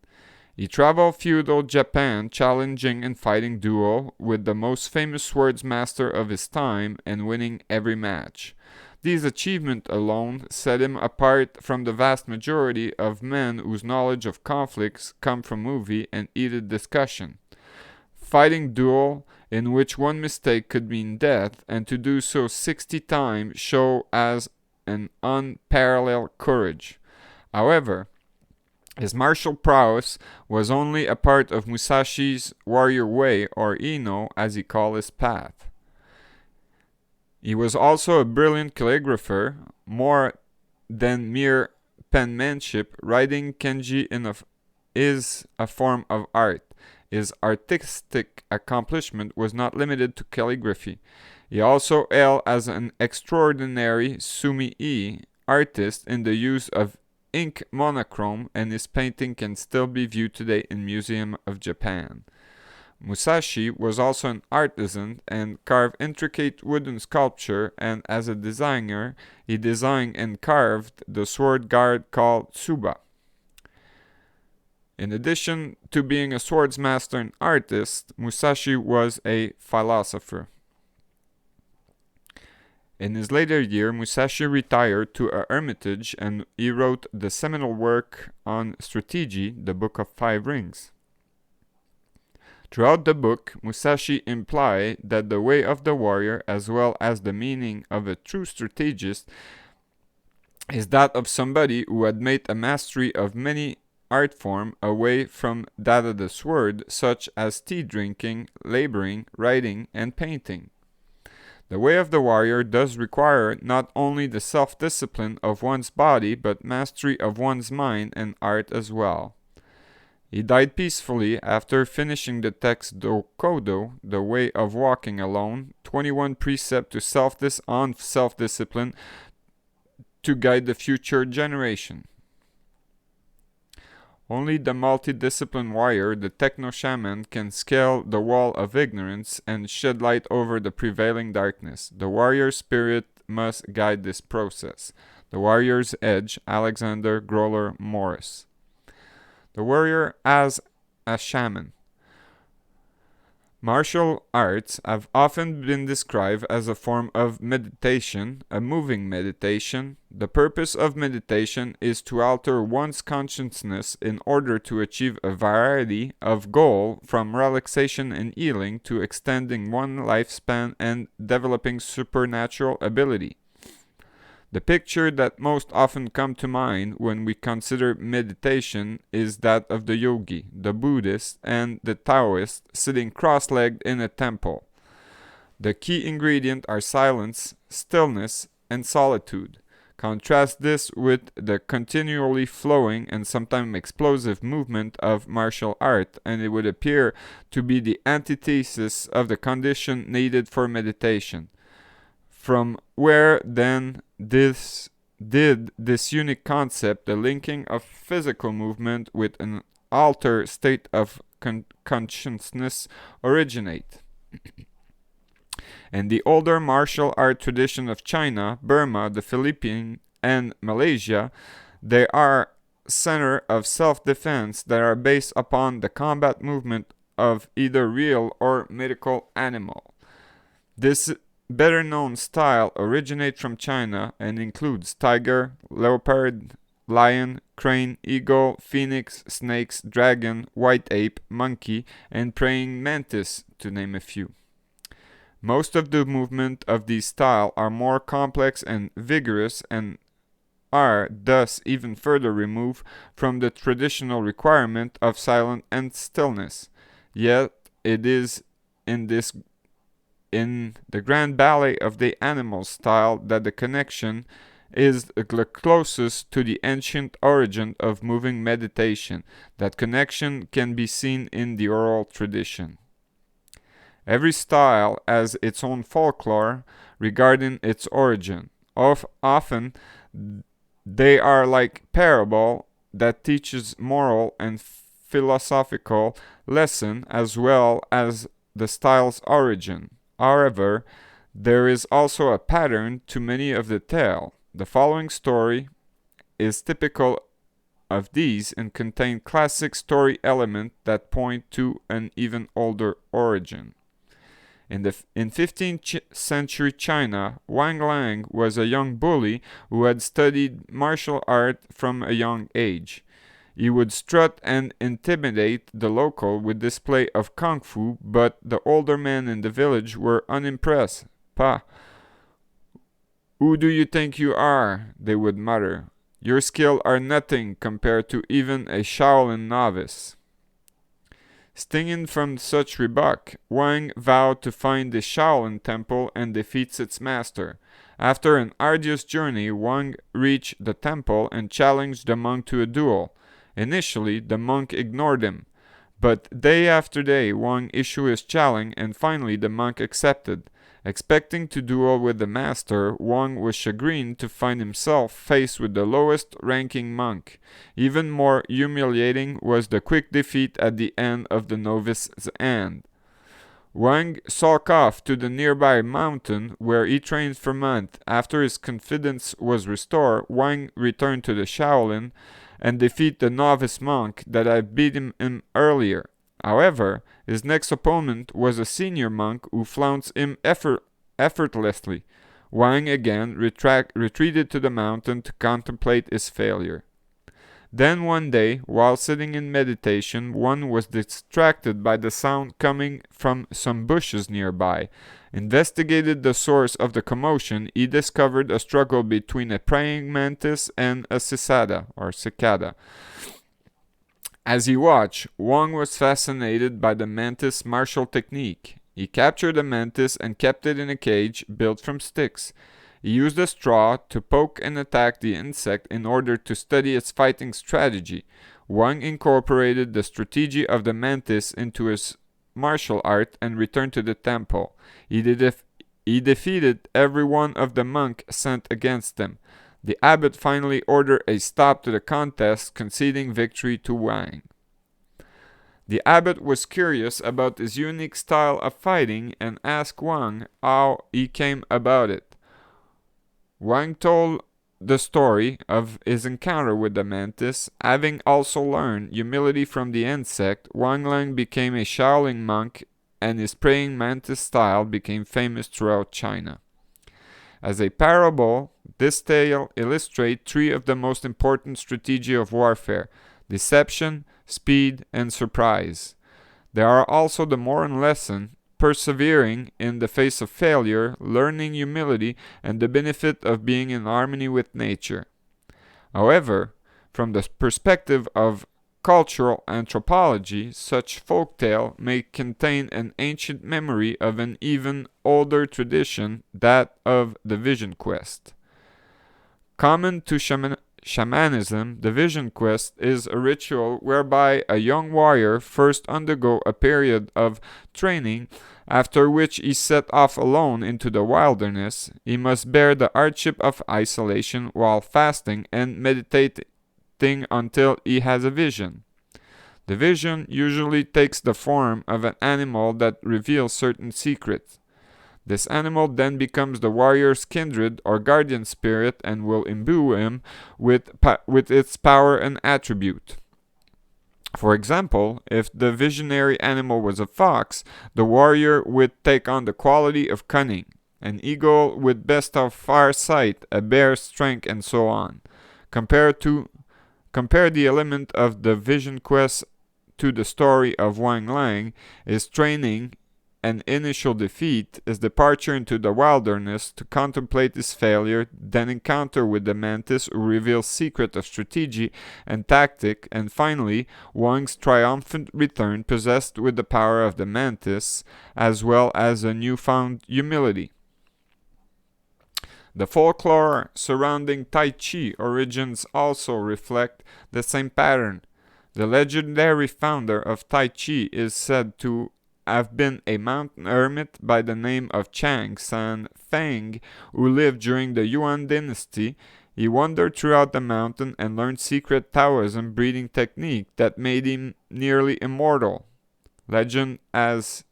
He traveled feudal Japan, challenging and fighting duel with the most famous swordsmaster of his time and winning every match. These achievements alone set him apart from the vast majority of men whose knowledge of conflicts come from movie and heated discussion. Fighting duel in which one mistake could mean death, and to do so 60 times show as an unparalleled courage. However, his martial prowess was only a part of Musashi's warrior way, or Ino as he called his path. He was also a brilliant calligrapher. More than mere penmanship, writing kanji is a form of art. His artistic accomplishment was not limited to calligraphy. He also hailed as an extraordinary sumi-e artist in the use of ink monochrome, and his painting can still be viewed today in Museum of Japan. Musashi was also an artisan and carved intricate wooden sculpture, and as a designer, he designed and carved the sword guard called tsuba. In addition to being a swordsmaster and artist, Musashi was a philosopher. In his later years, Musashi retired to a hermitage and he wrote the seminal work on strategy, The Book of 5 Rings. Throughout the book, Musashi implied that the way of the warrior, as well as the meaning of a true strategist, is that of somebody who had made a mastery of many art forms away from that of the sword, such as tea drinking, laboring, writing, and painting. The way of the warrior does require not only the self-discipline of one's body, but mastery of one's mind and art as well. He died peacefully after finishing the text Dokodo, The Way of Walking Alone, 21 precepts on self-discipline to guide the future generation. Only the multidisciplined warrior, the techno-shaman, can scale the wall of ignorance and shed light over the prevailing darkness. The warrior spirit must guide this process. The Warrior's Edge, Alexander Groller Morris. The warrior as a shaman. Martial arts have often been described as a form of meditation, a moving meditation. The purpose of meditation is to alter one's consciousness in order to achieve a variety of goals, from relaxation and healing to extending one's lifespan and developing supernatural ability. The picture that most often comes to mind when we consider meditation is that of the yogi, the Buddhist, and the Taoist sitting cross-legged in a temple. The key ingredients are silence, stillness, and solitude. Contrast this with the continually flowing and sometimes explosive movement of martial art, and it would appear to be the antithesis of the condition needed for meditation. From where then did this unique concept, the linking of physical movement with an altered state of consciousness, originate? In the older martial art tradition of China, Burma, the Philippines, and Malaysia, they are centers of self-defense that are based upon the combat movement of either real or mythical animal. This better known style originates from China and includes tiger, leopard, lion, crane, eagle, phoenix, snakes, dragon, white ape, monkey, and praying mantis, to name a few. Most of the movement of these styles are more complex and vigorous and are thus even further removed from the traditional requirement of silence and stillness. Yet it is in the grand ballet of the animal style that the connection is the closest to the ancient origin of moving meditation. That connection can be seen in the oral tradition. Every style has its own folklore regarding its origin. Often, they are like parable that teaches moral and philosophical lesson as well as the style's origin. However, there is also a pattern to many of the tale. The following story is typical of these and contain classic story elements that point to an even older origin. In 15th century China, Wang Lang was a young bully who had studied martial art from a young age. He would strut and intimidate the local with display of kung fu, but the older men in the village were unimpressed. "Pah! Who do you think you are?" they would mutter. "Your skill are nothing compared to even a Shaolin novice." Stinging from such rebuke, Wang vowed to find the Shaolin temple and defeat its master. After an arduous journey, Wang reached the temple and challenged the monk to a duel. Initially, the monk ignored him, but day after day Wang issued his challenge and finally the monk accepted. Expecting to duel with the master, Wang was chagrined to find himself faced with the lowest-ranking monk. Even more humiliating was the quick defeat at the end of the novice's hand. Wang sulked off to the nearby mountain where he trained for months. After his confidence was restored, Wang returned to the Shaolin and defeated the novice monk that had beaten him earlier. However, his next opponent was a senior monk who flounced him effortlessly. Wang again retreated to the mountain to contemplate his failure. Then one day, while sitting in meditation, one was distracted by the sound coming from some bushes nearby. Investigated the source of the commotion, he discovered a struggle between a praying mantis and a cicada. As he watched, Wang was fascinated by the mantis' martial technique. He captured the mantis and kept it in a cage built from sticks. He used a straw to poke and attack the insect in order to study its fighting strategy. Wang incorporated the strategy of the mantis into his martial art and returned to the temple. He defeated every one of the monks sent against him. The abbot finally ordered a stop to the contest, conceding victory to Wang. The abbot was curious about his unique style of fighting and asked Wang how he came about it. Wang told the story of his encounter with the mantis. Having also learned humility from the insect, Wang Lang became a Shaolin monk and his praying mantis style became famous throughout China. As a parable, this tale illustrates three of the most important strategies of warfare: deception, speed, and surprise. There are also the moral lesson: persevering in the face of failure, learning humility, and the benefit of being in harmony with nature. However, from the perspective of cultural anthropology, such folktale may contain an ancient memory of an even older tradition, that of the vision quest. Common to shamanism, the vision quest is a ritual whereby a young warrior first undergo a period of training, after which he set off alone into the wilderness. He must bear the hardship of isolation while fasting and meditating until he has a vision. The vision usually takes the form of an animal that reveals certain secrets. This animal then becomes the warrior's kindred or guardian spirit and will imbue him with its power and attribute. For example, if the visionary animal was a fox, the warrior would take on the quality of cunning, an eagle with best of far sight, a bear's strength, and so on. Compare the element of the vision quest to the story of Wang Lang, his training and initial defeat, his departure into the wilderness to contemplate his failure, then encounter with the mantis who reveals secret of strategy and tactic, and finally Wang's triumphant return possessed with the power of the mantis as well as a newfound humility. The folklore surrounding Tai Chi origins also reflect the same pattern. The legendary founder of Tai Chi is said to have been a mountain hermit by the name of Chang San Feng, who lived during the Yuan dynasty. He wandered throughout the mountain and learned secret Taoism breathing technique that made him nearly immortal. Legend has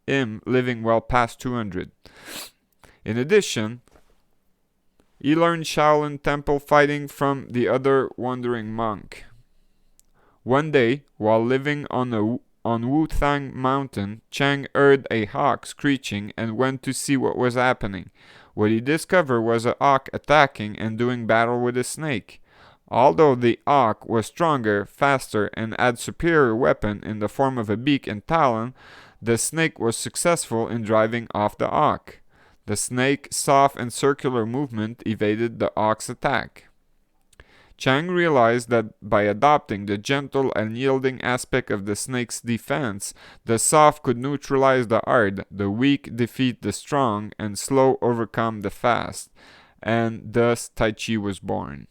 him living well past 200. In addition, he learned Shaolin temple fighting from the other wandering monk. One day, while living on Wutang Mountain, Chang heard a hawk screeching and went to see what was happening. What he discovered was a hawk attacking and doing battle with a snake. Although the hawk was stronger, faster, and had superior weapon in the form of a beak and talon, the snake was successful in driving off the hawk. The snake's soft and circular movement evaded the hawk's attack. Chang realized that by adopting the gentle and yielding aspect of the snake's defense, the soft could neutralize the hard, the weak defeat the strong, and slow overcome the fast, and thus Tai Chi was born.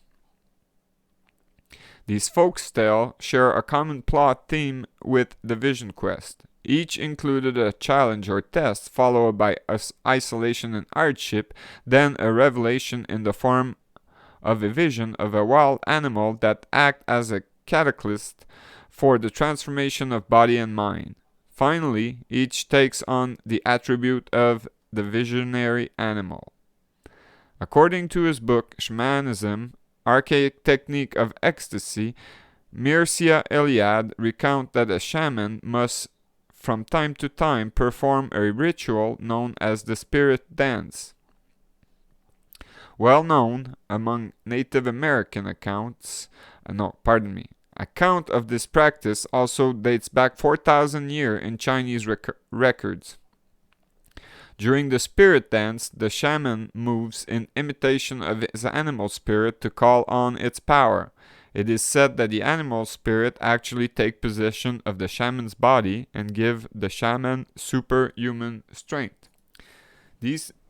These folktales share a common plot theme with the vision quest. Each included a challenge or test, followed by isolation and hardship, then a revelation in the form of a vision of a wild animal that act as a catalyst for the transformation of body and mind. Finally, each takes on the attribute of the visionary animal. According to his book Shamanism, Archaic Technique of Ecstasy, Mircea Eliade recounts that a shaman must from time to time perform a ritual known as the spirit dance. Well known among Native American account of this practice also dates back 4,000 years in Chinese records. During the spirit dance, the shaman moves in imitation of his animal spirit to call on its power. It is said that the animal spirit actually take possession of the shaman's body and give the shaman superhuman strength.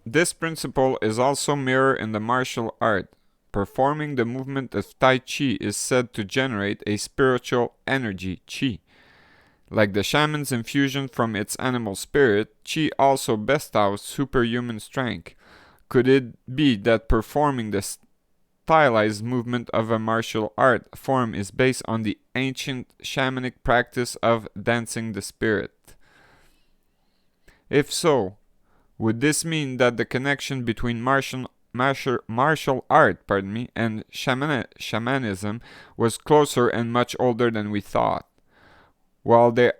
This principle is also mirrored in the martial art. Performing the movement of Tai Chi is said to generate a spiritual energy, Qi. Like the shaman's infusion from its animal spirit, Qi also bestows superhuman strength. Could it be that performing the stylized movement of a martial art form is based on the ancient shamanic practice of dancing the spirit? If so, would this mean that the connection between martial art and shamanism was closer and much older than we thought? While there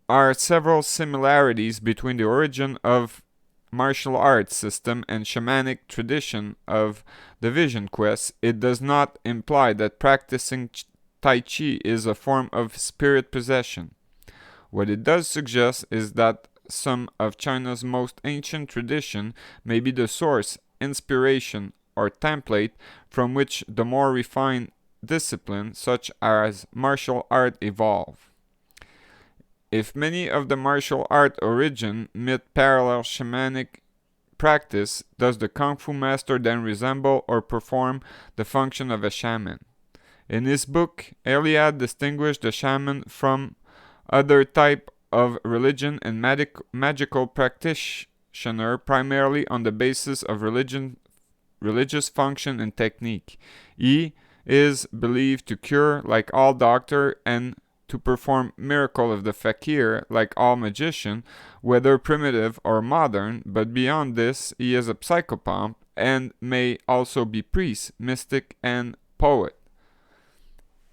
are several similarities between the origin of martial arts system and shamanic tradition of the vision quest, it does not imply that practicing Tai Chi is a form of spirit possession. What it does suggest is that some of China's most ancient tradition may be the source, inspiration, or template from which the more refined disciplines such as martial art evolve. If many of the martial art origin meet parallel shamanic practice does the Kung Fu master then resemble or perform the function of a shaman. In his book, Eliade distinguished the shaman from other type of religion and magical practitioner primarily on the basis of religious function and technique. He is believed to cure like all doctor and to perform miracle of the fakir like all magician, whether primitive or modern, but beyond this he is a psychopomp and may also be priest, mystic, and poet.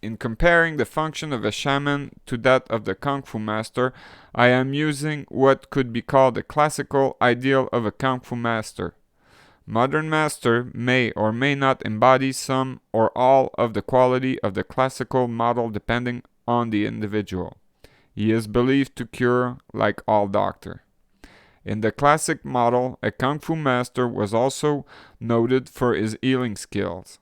In comparing the function of a shaman to that of the Kung Fu master, I am using what could be called the classical ideal of a Kung Fu master. Modern master may or may not embody some or all of the quality of the classical model depending on the individual. He is believed to cure like all doctor. In the classic model, a Kung Fu master was also noted for his healing skills.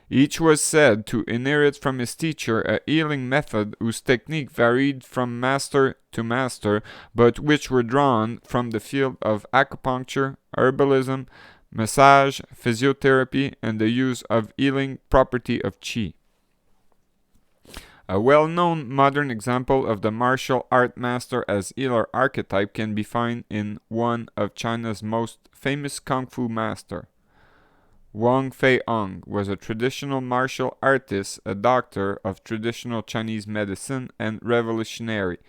Each was said to inherit from his teacher a healing method whose technique varied from master to master, but which were drawn from the field of acupuncture, herbalism, massage, physiotherapy, and the use of healing property of qi. A well-known modern example of the martial art master as healer archetype can be found in one of China's most famous Kung Fu master. Huang Fei was a traditional martial artist, a doctor of traditional Chinese medicine, and revolutionary.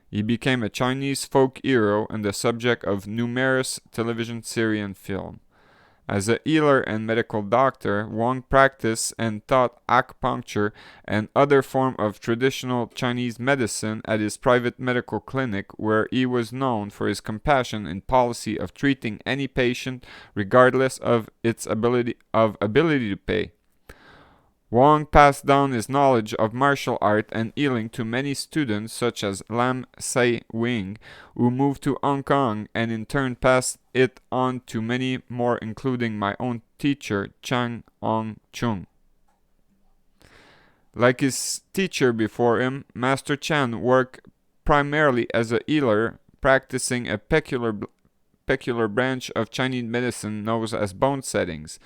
He became a Chinese folk hero and the subject of numerous television series and films. As a healer and medical doctor, Wang practiced and taught acupuncture and other forms of traditional Chinese medicine at his private medical clinic, where he was known for his compassion and policy of treating any patient regardless of its ability to pay. Wang passed down his knowledge of martial art and healing to many students such as Lam Sai Wing, who moved to Hong Kong and in turn passed it on to many more, including my own teacher, Chang Hong Chung. Like his teacher before him, Master Chan worked primarily as a healer, practicing a peculiar branch of Chinese medicine known as bone settings.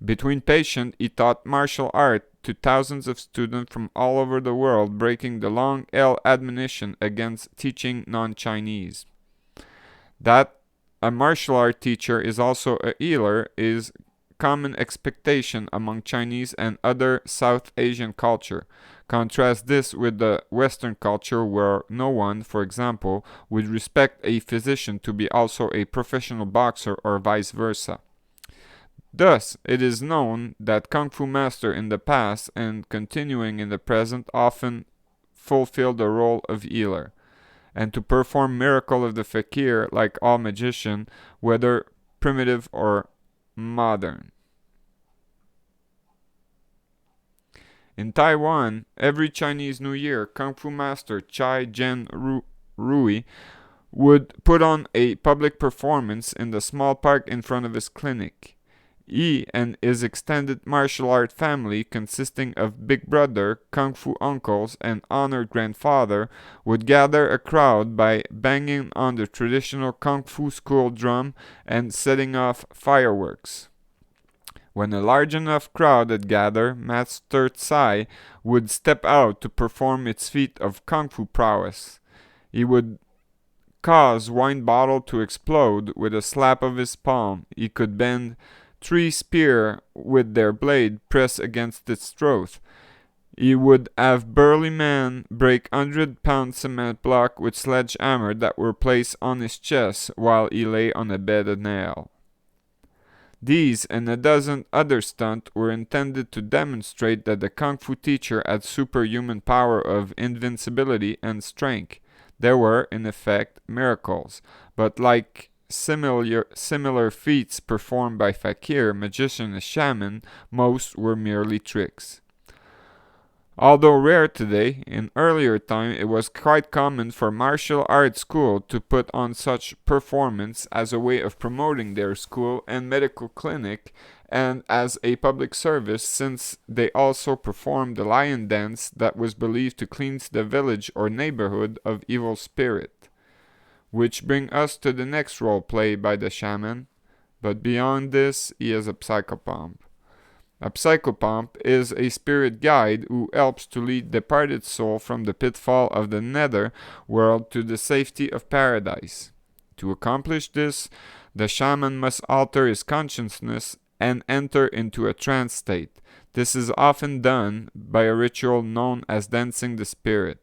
Between patients, he taught martial art to thousands of students from all over the world, breaking the long-held admonition against teaching non-Chinese. That a martial art teacher is also a healer is common expectation among Chinese and other South Asian culture. Contrast this with the Western culture where no one, for example, would respect a physician to be also a professional boxer or vice versa. Thus, it is known that Kung Fu master in the past and continuing in the present often fulfill the role of healer, and to perform miracle of the fakir like all magician, whether primitive or modern. In Taiwan, every Chinese New Year, Kung Fu master Chai Jen Rui would put on a public performance in the small park in front of his clinic. He and his extended martial art family, consisting of big brother, kung fu uncles, and honored grandfather, would gather a crowd by banging on the traditional kung fu school drum and setting off fireworks. When a large enough crowd had gathered, Master Tsai would step out to perform its feat of kung fu prowess. He would cause wine bottle to explode with a slap of his palm. He could bend 3 spears with their blade pressed against its throat. He would have burly men break 100-pound cement block with sledgehammer that were placed on his chest while he lay on a bed of nail. These and a dozen other stunts were intended to demonstrate that the kung fu teacher had superhuman power of invincibility and strength. There were, in effect, miracles, but like similar feats performed by fakir, magician, and shaman, most were merely tricks. Although rare today, in earlier time it was quite common for martial arts school to put on such performance as a way of promoting their school and medical clinic and as a public service, since they also performed the lion dance that was believed to cleanse the village or neighborhood of evil spirit. Which brings us to the next role played by the shaman, but beyond this, he is a psychopomp. A psychopomp is a spirit guide who helps to lead departed soul from the pitfall of the nether world to the safety of paradise. To accomplish this, the shaman must alter his consciousness and enter into a trance state. This is often done by a ritual known as dancing the spirit.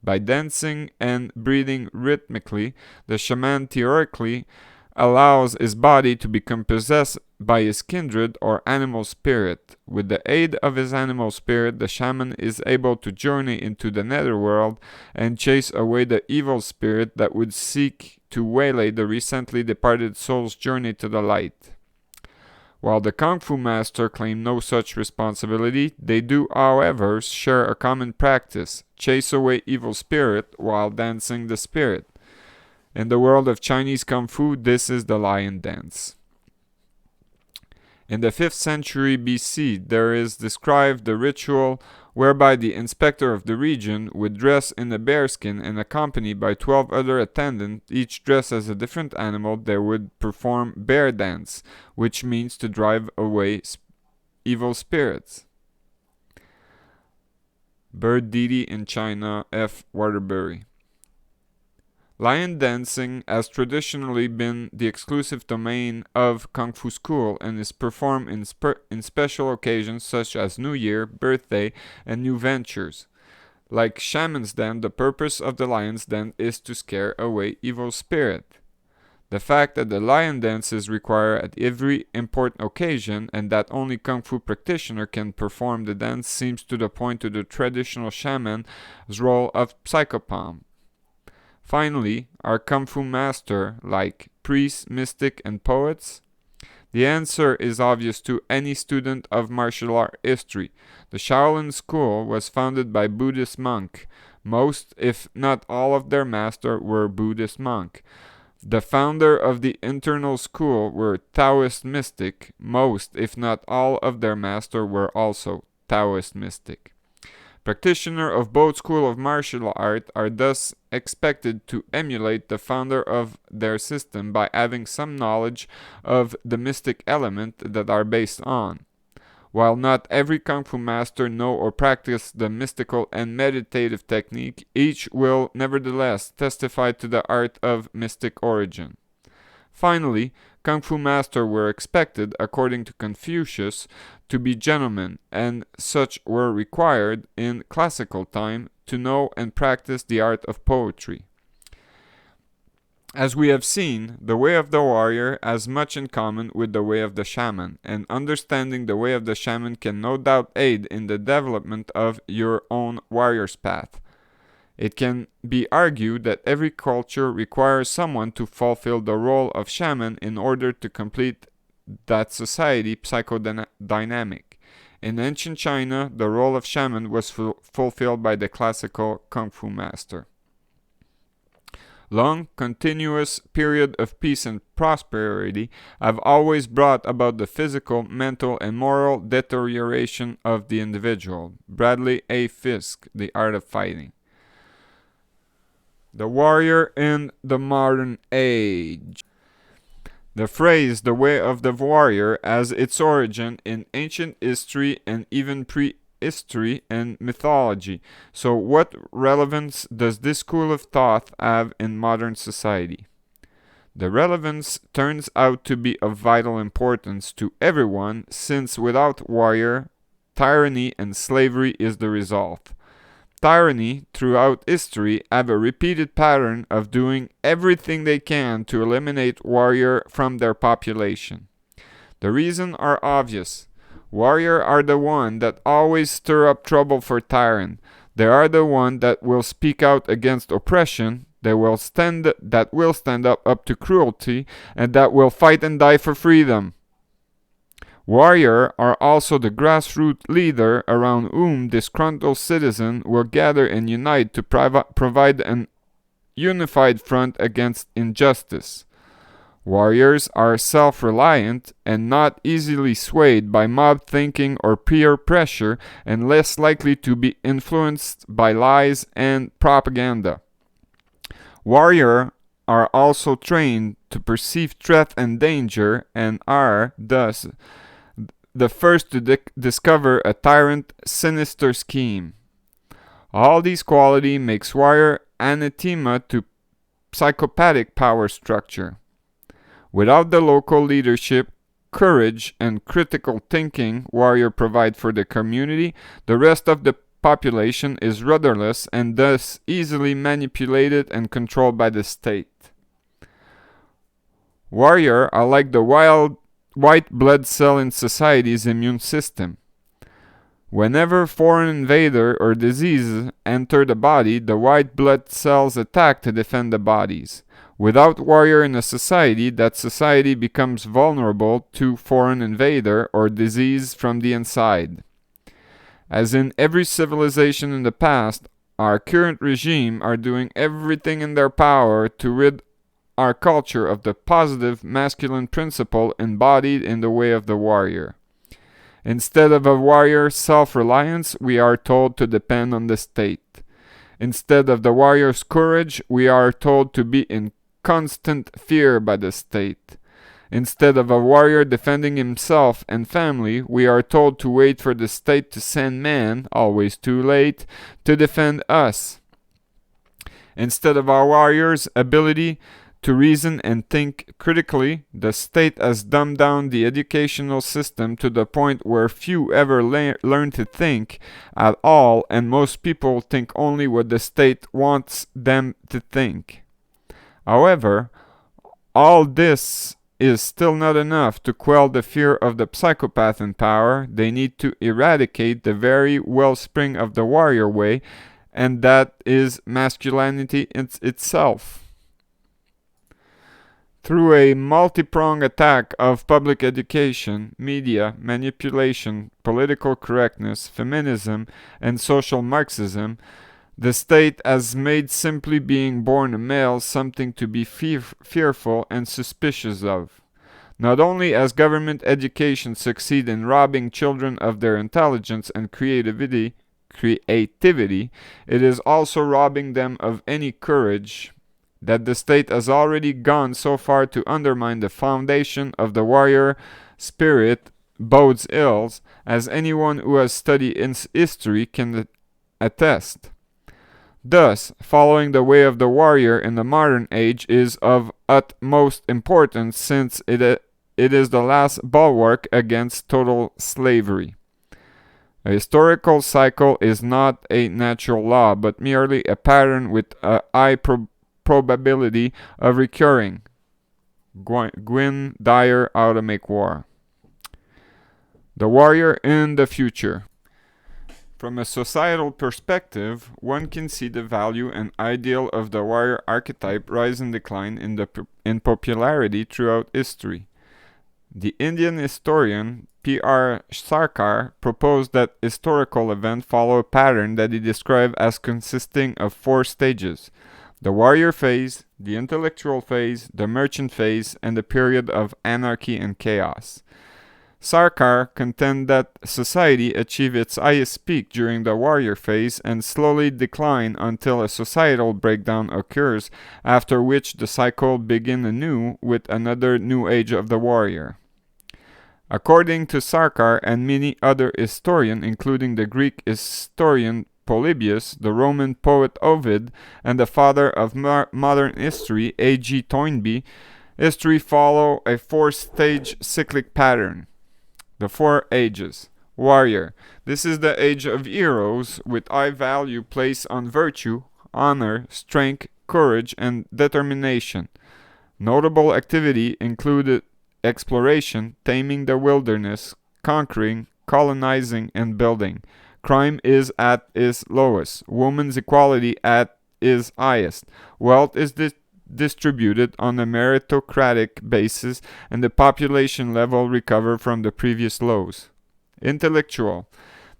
By dancing and breathing rhythmically, the shaman theoretically allows his body to become possessed by his kindred or animal spirit. With the aid of his animal spirit, the shaman is able to journey into the netherworld and chase away the evil spirit that would seek to waylay the recently departed soul's journey to the light. While the Kung Fu master claim no such responsibility, they do, however, share a common practice: chase away evil spirit while dancing the spirit. In the world of Chinese Kung Fu, this is the lion dance. In the 5th century BC, there is described the ritual whereby the inspector of the region would dress in a bearskin and accompanied by 12 other attendants, each dressed as a different animal. They would perform bear dance, which means to drive away evil spirits. Bird Deity in China, F. Waterbury. Lion dancing has traditionally been the exclusive domain of Kung Fu school and is performed in special occasions such as New Year, birthday, and new ventures. Like shaman's den, the purpose of the lion's den is to scare away evil spirit. The fact that the lion dance is required at every important occasion and that only Kung Fu practitioner can perform the dance seems to point to the traditional shaman's role of psychopomp. Finally, are Kung Fu master like priests, mystic, and poets? The answer is obvious to any student of martial art history. The Shaolin school was founded by Buddhist monks. Most, if not all of their masters were Buddhist monks. The founder of the internal school were Taoist mystic. Most, if not all of their masters were also Taoist mystic. Practitioners of both schools of martial art are thus expected to emulate the founder of their system by having some knowledge of the mystic element that are based on. While not every Kung Fu master know or practice the mystical and meditative technique, each will nevertheless testify to the art of mystic origin. Finally, Kung Fu masters were expected, according to Confucius, to be gentlemen, and such were required in classical time to know and practice the art of poetry. As we have seen, the way of the warrior has much in common with the way of the shaman, and understanding the way of the shaman can no doubt aid in the development of your own warrior's path. It can be argued that every culture requires someone to fulfill the role of shaman in order to complete that society psychodynamic. In ancient China, the role of shaman was fulfilled by the classical Kung Fu master. Long, continuous period of peace and prosperity have always brought about the physical, mental, and moral deterioration of the individual. Bradley A. Fisk, The Art of Fighting. The warrior in the modern age. The phrase "the way of the warrior" has its origin in ancient history and even prehistory and mythology. So what relevance does this school of thought have in modern society? The relevance turns out to be of vital importance to everyone, since without warrior, tyranny and slavery is the result. Tyranny, throughout history, have a repeated pattern of doing everything they can to eliminate warrior from their population. The reasons are obvious. Warrior are the one that always stir up trouble for tyrant. They are the one that will speak out against oppression. They will stand up to cruelty, and that will fight and die for freedom. Warrior are also the grassroots leader around whom disgruntled citizens will gather and unite to provide an unified front against injustice. Warriors are self-reliant and not easily swayed by mob thinking or peer pressure, and less likely to be influenced by lies and propaganda. Warriors are also trained to perceive threat and danger and are, thus, the first to discover a tyrant sinister scheme. All these qualities makes warrior anathema to psychopathic power structure. Without the local leadership, courage, and critical thinking warrior provide for the community, the rest of the population is rudderless and thus easily manipulated and controlled by the state. Warrior are like the white blood cell in society's immune system. Whenever foreign invader or diseases enter the body, the white blood cells attack to defend the bodies. Without warrior in a society, that society becomes vulnerable to foreign invader or disease from the inside. As in every civilization in the past, our current regime are doing everything in their power to rid our culture of the positive masculine principle embodied in the way of the warrior. Instead of a warrior self-reliance, we are told to depend on the state. Instead of the warrior's courage, we are told to be in constant fear by the state. Instead of a warrior defending himself and family, we are told to wait for the state to send men, always too late, to defend us. Instead of our warrior's ability to reason and think critically, the state has dumbed down the educational system to the point where few ever learn to think at all, and most people think only what the state wants them to think. However, all this is still not enough to quell the fear of the psychopath in power. They need to eradicate the very wellspring of the warrior way, and that is masculinity itself. Through a multi-pronged attack of public education, media, manipulation, political correctness, feminism, and social Marxism, the state has made simply being born a male something to be fearful and suspicious of. Not only has government education succeeded in robbing children of their intelligence and creativity, it is also robbing them of any courage. That the state has already gone so far to undermine the foundation of the warrior spirit bodes ill, as anyone who has studied history can attest. Thus, following the way of the warrior in the modern age is of utmost importance, since it is the last bulwark against total slavery. A historical cycle is not a natural law, but merely a pattern with a high probability of recurring. Gwyn Dyer, How to Make War. The warrior in the future. From a societal perspective, one can see the value and ideal of the warrior archetype rise and decline in popularity throughout history. The Indian historian P.R. Sarkar proposed that historical events follow a pattern that he described as consisting of 4 stages: the warrior phase, the intellectual phase, the merchant phase, and the period of anarchy and chaos. Sarkar contended that society achieved its highest peak during the warrior phase and slowly decline until a societal breakdown occurs, after which the cycle begins anew with another new age of the warrior. According to Sarkar and many other historians, including the Greek historian Polybius, the Roman poet Ovid, and the father of modern history, A.G. Toynbee, history follow a 4-stage cyclic pattern. The 4 ages. Warrior. This is the age of heroes, with high value placed on virtue, honor, strength, courage, and determination. Notable activity included exploration, taming the wilderness, conquering, colonizing, and building. Crime is at its lowest. Women's equality at its highest. Wealth is distributed on a meritocratic basis, and the population level recover from the previous lows. Intellectual.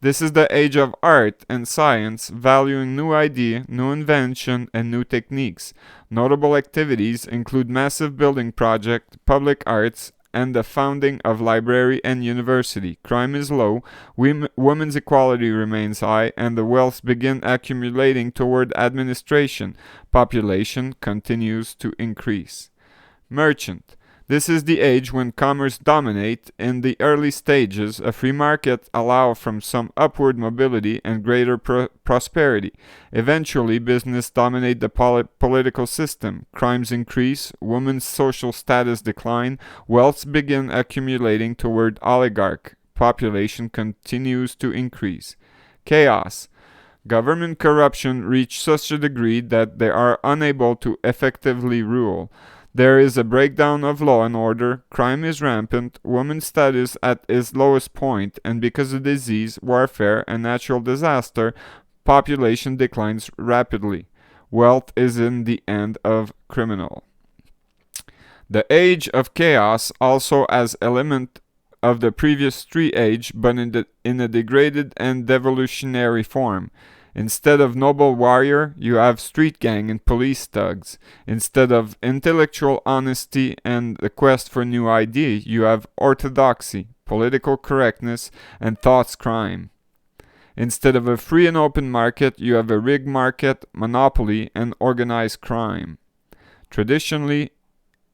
This is the age of art and science, valuing new idea, new invention, and new techniques. Notable activities include massive building projects, public arts, and the founding of library and university. Crime is low, women's equality remains high, and the wealth begin accumulating toward administration. Population continues to increase. Merchant. This is the age when commerce dominates. In the early stages, a free market allows from some upward mobility and greater prosperity. Eventually, business dominates the political system. Crimes increase, women's social status decline, wealth begin accumulating toward oligarch. Population continues to increase. Chaos. Government corruption reaches such a degree that they are unable to effectively rule. There is a breakdown of law and order, crime is rampant, women's status at its lowest point, and because of disease, warfare, and natural disaster, population declines rapidly. Wealth is in the end of criminal. The age of chaos also has element of the previous three age, but in a degraded and devolutionary form. Instead of noble warrior, you have street gang and police thugs. Instead of intellectual honesty and the quest for new idea, you have orthodoxy, political correctness, and thoughts crime. Instead of a free and open market, you have a rigged market, monopoly, and organized crime. Traditionally,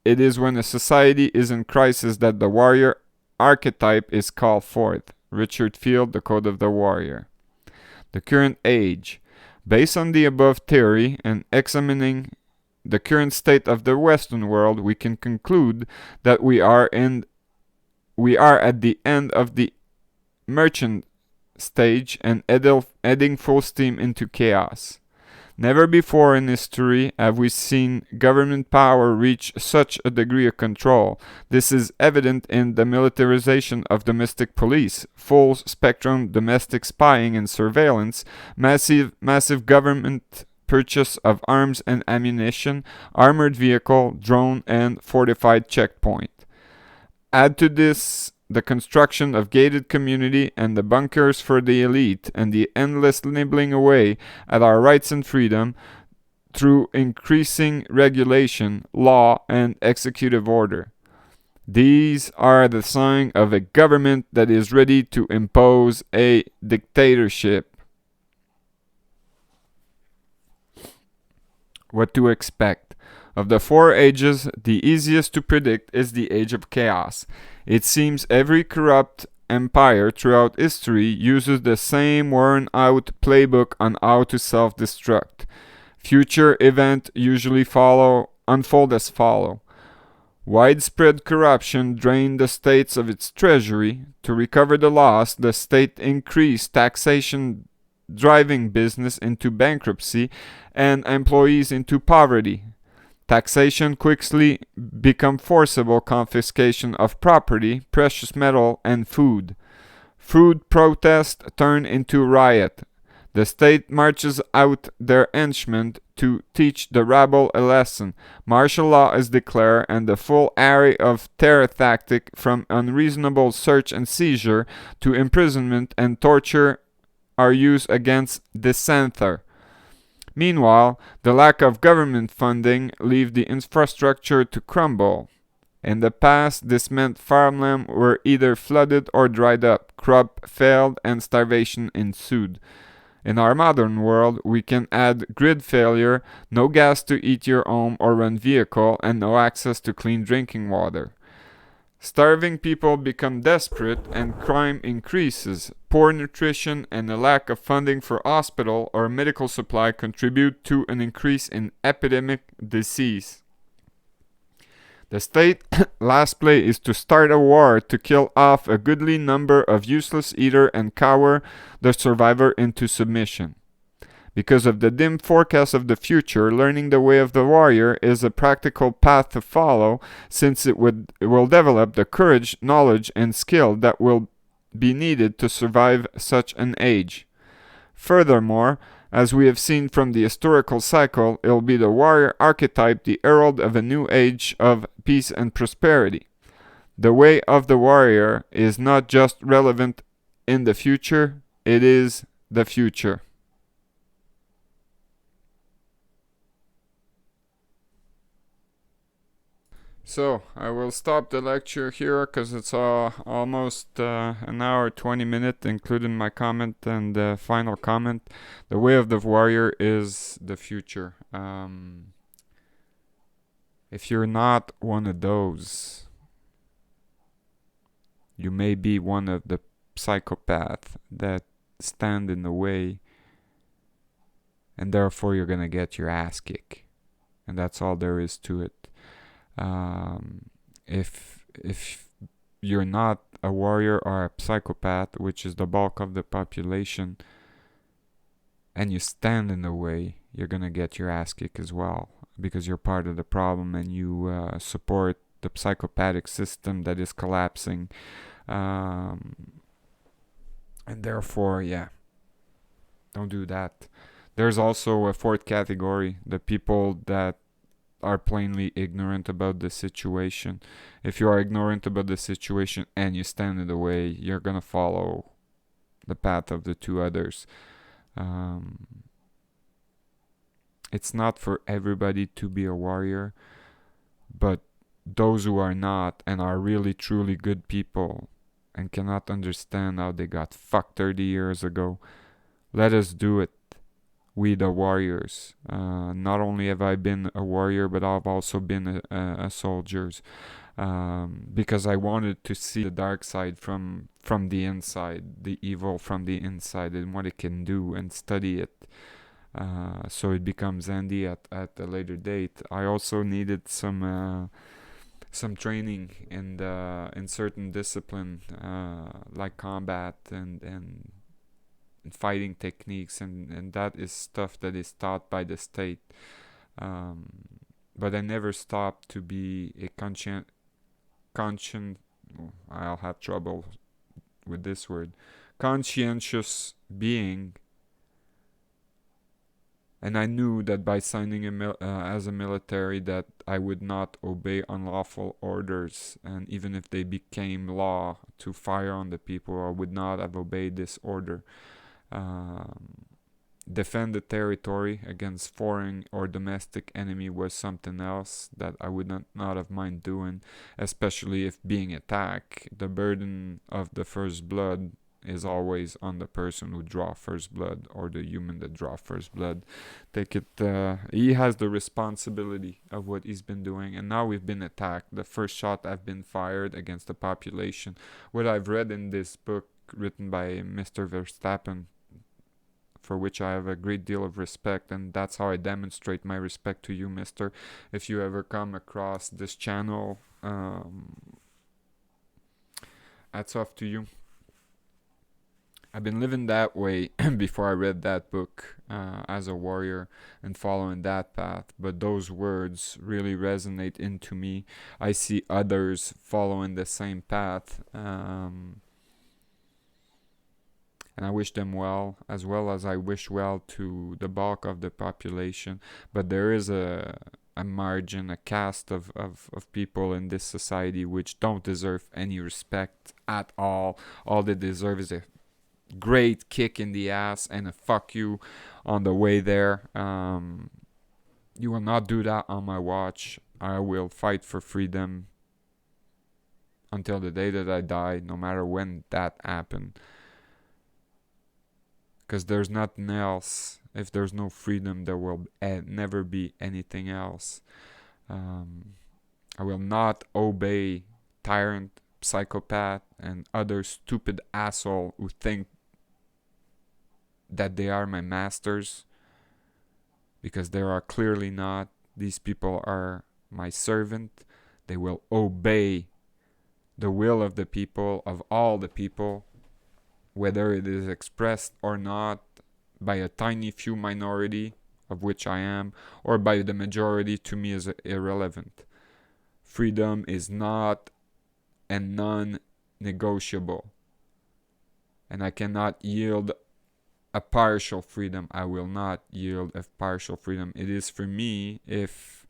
it is when a society is in crisis that the warrior archetype is called forth. Richard Field, The Code of the Warrior. The current age. Based on the above theory and examining the current state of the Western world, we can conclude that we are at the end of the merchant stage and heading full steam into chaos. Never before in history have we seen government power reach such a degree of control. This is evident in the militarization of domestic police, full spectrum domestic spying and surveillance, massive government purchase of arms and ammunition, armored vehicle, drone, and fortified checkpoint. Add to this the construction of gated community and the bunkers for the elite, and the endless nibbling away at our rights and freedom through increasing regulation, law, and executive order. These are the sign of a government that is ready to impose a dictatorship. What to expect? Of the four ages, the easiest to predict is the age of chaos. It seems every corrupt empire throughout history uses the same worn-out playbook on how to self-destruct. Future events usually unfold as follow. Widespread corruption drained the states of its treasury. To recover the loss, the state increased taxation, driving business into bankruptcy and employees into poverty. Taxation quickly became forcible confiscation of property, precious metal, and food. Food protest turned into riot. The state marches out their henchmen to teach the rabble a lesson. Martial law is declared, and the full array of terror tactics, from unreasonable search and seizure to imprisonment and torture, are used against dissenter. Meanwhile, the lack of government funding leaves the infrastructure to crumble. In the past, this meant farmland were either flooded or dried up, crop failed, and starvation ensued. In our modern world, we can add grid failure, no gas to heat your home or run vehicle, and no access to clean drinking water. Starving people become desperate and crime increases. Poor nutrition and a lack of funding for hospital or medical supply contribute to an increase in epidemic disease. The state's last play is to start a war to kill off a goodly number of useless eaters and cower the survivor into submission. Because of the dim forecast of the future, learning the way of the warrior is a practical path to follow, since it will develop the courage, knowledge, and skill that will be needed to survive such an age. Furthermore, as we have seen from the historical cycle, it will be the warrior archetype, the herald of a new age of peace and prosperity. The way of the warrior is not just relevant in the future, it is the future. So I will stop the lecture here because it's almost an hour 20 minutes, including my comment and the final comment. The way of the warrior is the future. If you're not one of those, you may be one of the psychopath that stand in the way, and therefore you're gonna get your ass kicked, and that's all there is to it. If you're not a warrior or a psychopath, which is the bulk of the population, and you stand in the way, you're gonna get your ass kicked as well, because you're part of the problem and you support the psychopathic system that is collapsing. And therefore, yeah, don't do that. There's also a fourth category, the people that are plainly ignorant about the situation. If you are ignorant about the situation and you stand in the way, you're gonna follow the path of the two others. It's not for everybody to be a warrior, but those who are not and are really truly good people and cannot understand how they got fucked 30 years ago, let us do it. We the warriors. Not only have I been a warrior, but I've also been a soldier, because I wanted to see the dark side from the inside, the evil from the inside, and what it can do, and study it. So it becomes handy at a later date. I also needed some training in certain discipline, like combat and fighting techniques, and that is stuff that is taught by the state. But I never stopped to be a I'll have trouble with this word, conscientious being. And I knew that by signing as a military that I would not obey unlawful orders, and even if they became law to fire on the people, I would not have obeyed this order. Defend the territory against foreign or domestic enemy was something else that I would not have mind doing, especially if being attacked. The burden of the first blood is always on the person who draw first blood, or the human that draw first blood. He has the responsibility of what he's been doing, and now we've been attacked. The first shot have been fired against the population. What I've read in this book written by Mr. Verstappen, for which I have a great deal of respect, and that's how I demonstrate my respect to you, mister. If you ever come across this channel, hats off to you. I've been living that way before I read that book, as a warrior and following that path, but those words really resonate into me. I see others following the same path, and I wish them well as I wish well to the bulk of the population. But there is a margin, a caste of people in this society which don't deserve any respect at all. All they deserve is a great kick in the ass and a fuck you on the way there. You will not do that on my watch. I will fight for freedom until the day that I die, no matter when that happened. Because there's nothing else. If there's no freedom, there will never be anything else. I will not obey tyrant, psychopath, and other stupid asshole who think that they are my masters, because they are clearly not. These people are my servant. They will obey the will of the people, of all the people, whether it is expressed or not by a tiny few minority, of which I am, or by the majority. To me is irrelevant. Freedom is not and non-negotiable, and I cannot yield a partial freedom. I will not yield a partial freedom. It is for me, if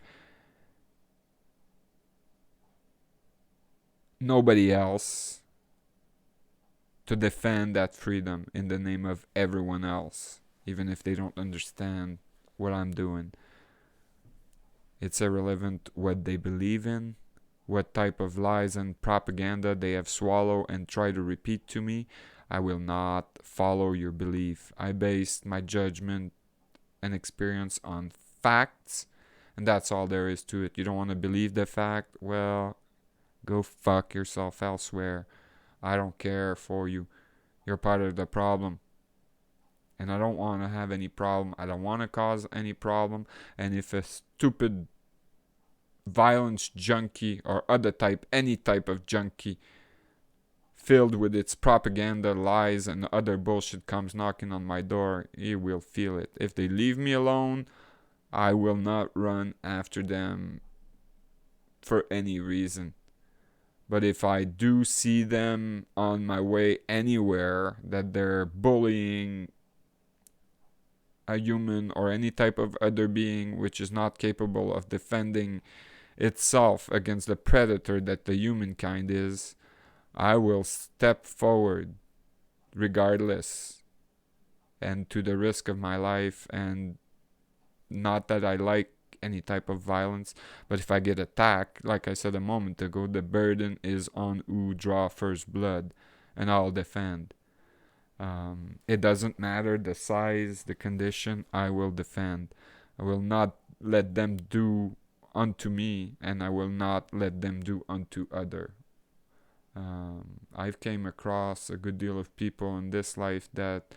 nobody else, to defend that freedom in the name of everyone else, even if they don't understand what I'm doing. It's irrelevant what they believe in. what type of lies and propaganda they have swallowed and try to repeat to me, I will not follow your belief. I based my judgment and experience on facts, and that's all there is to it. You don't want to believe the fact? Well, go fuck yourself elsewhere. I don't care for you. You're part of the problem. And I don't want to have any problem. I don't want to cause any problem. And if a stupid violence junkie or any type of junkie filled with its propaganda, lies, and other bullshit comes knocking on my door, he will feel it. If they leave me alone, I will not run after them for any reason. But if I do see them on my way anywhere that they're bullying a human or any type of other being which is not capable of defending itself against the predator that the humankind is, I will step forward regardless and to the risk of my life. And not that I like any type of violence, but if I get attacked, like I said a moment ago, the burden is on who draw first blood, and I'll defend. It doesn't matter the size, the condition, I will defend. I will not let them do unto me, and I will not let them do unto other. I've came across a good deal of people in this life that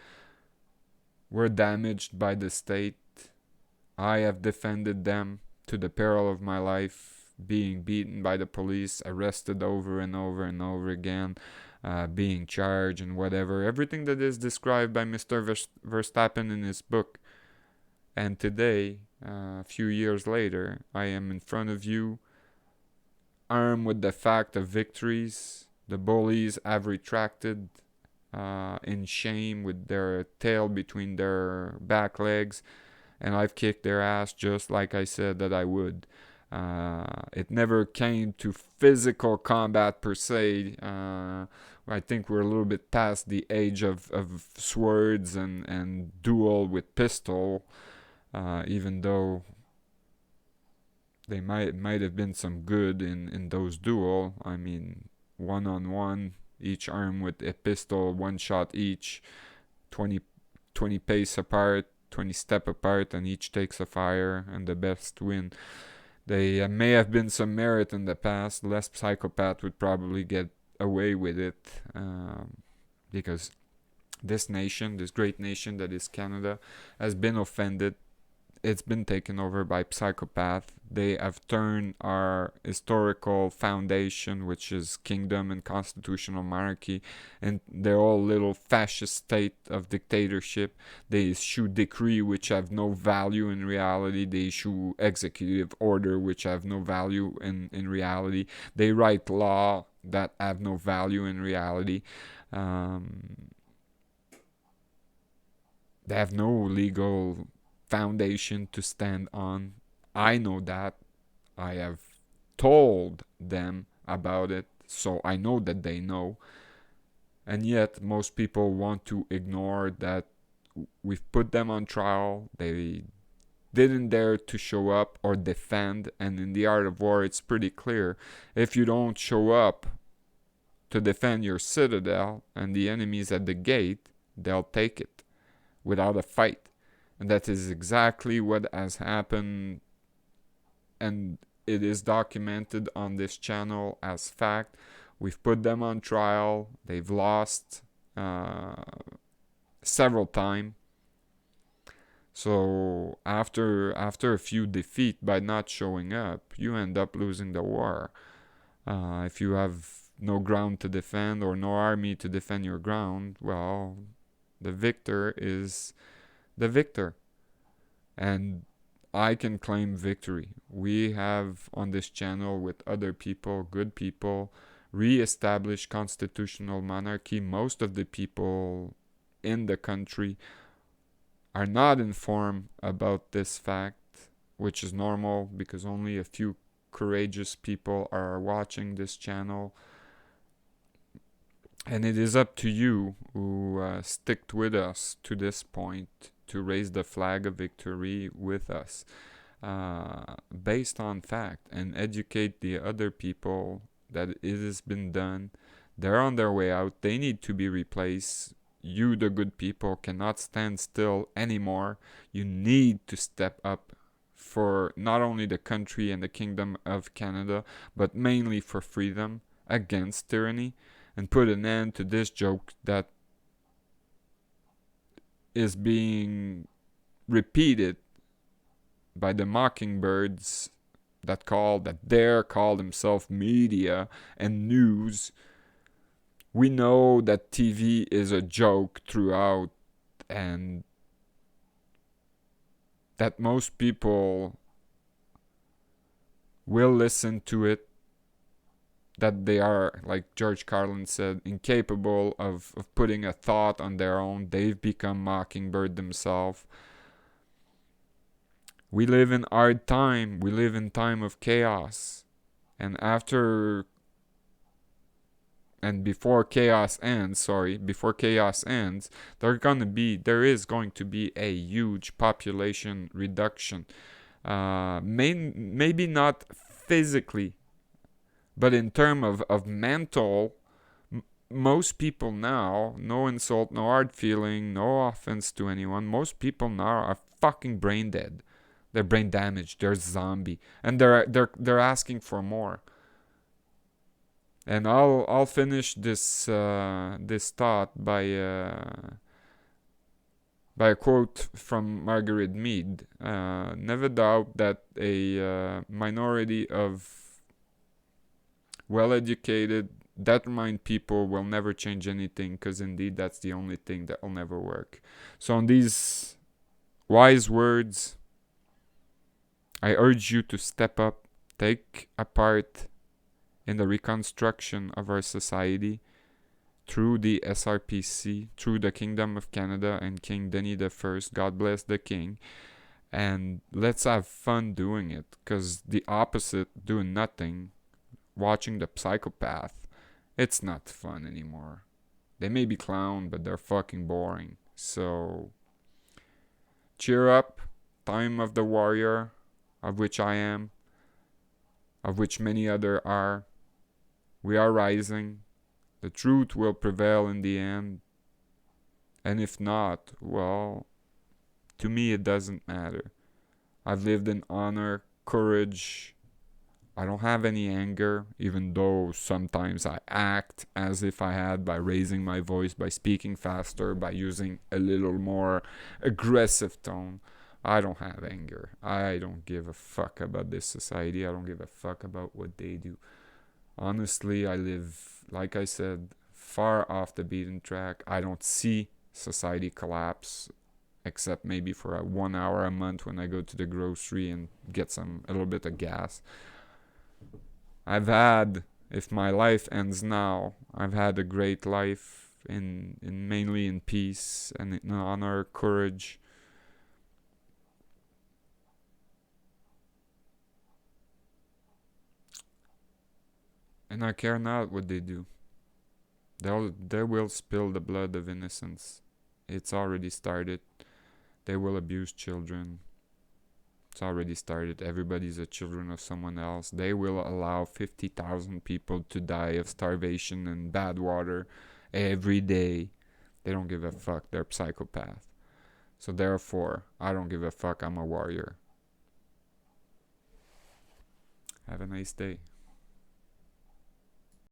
were damaged by the state. I have defended them to the peril of my life, being beaten by the police, arrested over and over and over again, being charged and whatever. Everything that is described by Mr. Verstappen in his book. And today, a few years later, I am in front of you, armed with the fact of victories. The bullies have retracted in shame with their tail between their back legs, and I've kicked their ass just like I said that I would. It never came to physical combat per se. I think we're a little bit past the age of swords and duel with pistol, even though they might have been some good in those duel. I mean, one-on-one, each armed with a pistol, one shot each, 20 pace apart, 20 step apart, and each takes a fire, and the best win. They may have been some merit in the past. Less psychopath would probably get away with it, because this nation, this great nation that is Canada, has been offended. It's been taken over by psychopaths. They have turned our historical foundation, which is kingdom and constitutional monarchy, and their whole little fascist state of dictatorship. They issue decree which have no value in reality. They issue executive order which have no value in reality. They write law that have no value in reality. They have no legal foundation to stand on. I know that. I have told them about it, so I know that they know. And yet most people want to ignore that we've put them on trial. They didn't dare to show up or defend, and in the art of war it's pretty clear. If you don't show up to defend your citadel and the enemy's at the gate, they'll take it without a fight. And that is exactly what has happened, and it is documented on this channel as fact. We've put them on trial. They've lost several times. So after a few defeats by not showing up, you end up losing the war. If you have no ground to defend or no army to defend your ground, well, the victor is the victor. And I can claim victory. We have on this channel with other people, good people, re-established constitutional monarchy. Most of the people in the country are not informed about this fact, which is normal because only a few courageous people are watching this channel. And it is up to you who stick with us to this point to raise the flag of victory with us. based on fact and educate the other people that it has been done. They're on their way out. They need to be replaced. You, the good people, cannot stand still anymore. You need to step up for not only the country and the kingdom of Canada, but mainly for freedom against tyranny, and put an end to this joke that is being repeated by the mockingbirds that dare call themselves media and news. We know that TV is a joke throughout, and that most people will listen to it, that they are, like Georges Carlin said, incapable of putting a thought on their own. They've become mockingbird themselves. We live in hard time. We live in time of chaos. And before chaos ends, there is going to be a huge population reduction. Maybe not physically, but in terms of mental, most people now, no insult, no hard feeling, no offense to anyone, most people now are fucking brain dead. They're brain damaged. They're zombie, and they're asking for more. And I'll finish this thought by a quote from Margaret Mead. Never doubt that a minority of well-educated, determined people will never change anything, because indeed that's the only thing that will never work. So on these wise words, I urge you to step up, take a part in the reconstruction of our society through the SRPC, through the Kingdom of Canada and King Denis I. God bless the King. And let's have fun doing it, because the opposite, doing nothing, watching the psychopath, it's not fun anymore. They may be clown, but they're fucking boring. So cheer up, time of the warrior, of which I am, of which many other are. We are rising. The truth will prevail in the end. And if not, well, to me it doesn't matter. I've lived in honor, courage. I don't have any anger, even though sometimes I act as if I had, by raising my voice, by speaking faster, by using a little more aggressive tone. I don't have anger. I don't give a fuck about this society. I don't give a fuck about what they do. Honestly, I live, like I said, far off the beaten track. I don't see society collapse, except maybe for a 1 hour a month when I go to the grocery and get a little bit of gas. If my life ends now, I've had a great life in mainly in peace and in honor, courage. And I care not what they do. They will spill the blood of innocence. It's already started. They will abuse children. It's already started. Everybody's a children of someone else. They will allow 50,000 people to die of starvation and bad water every day. They don't give a fuck. They're psychopaths. So therefore, I don't give a fuck. I'm a warrior. Have a nice day.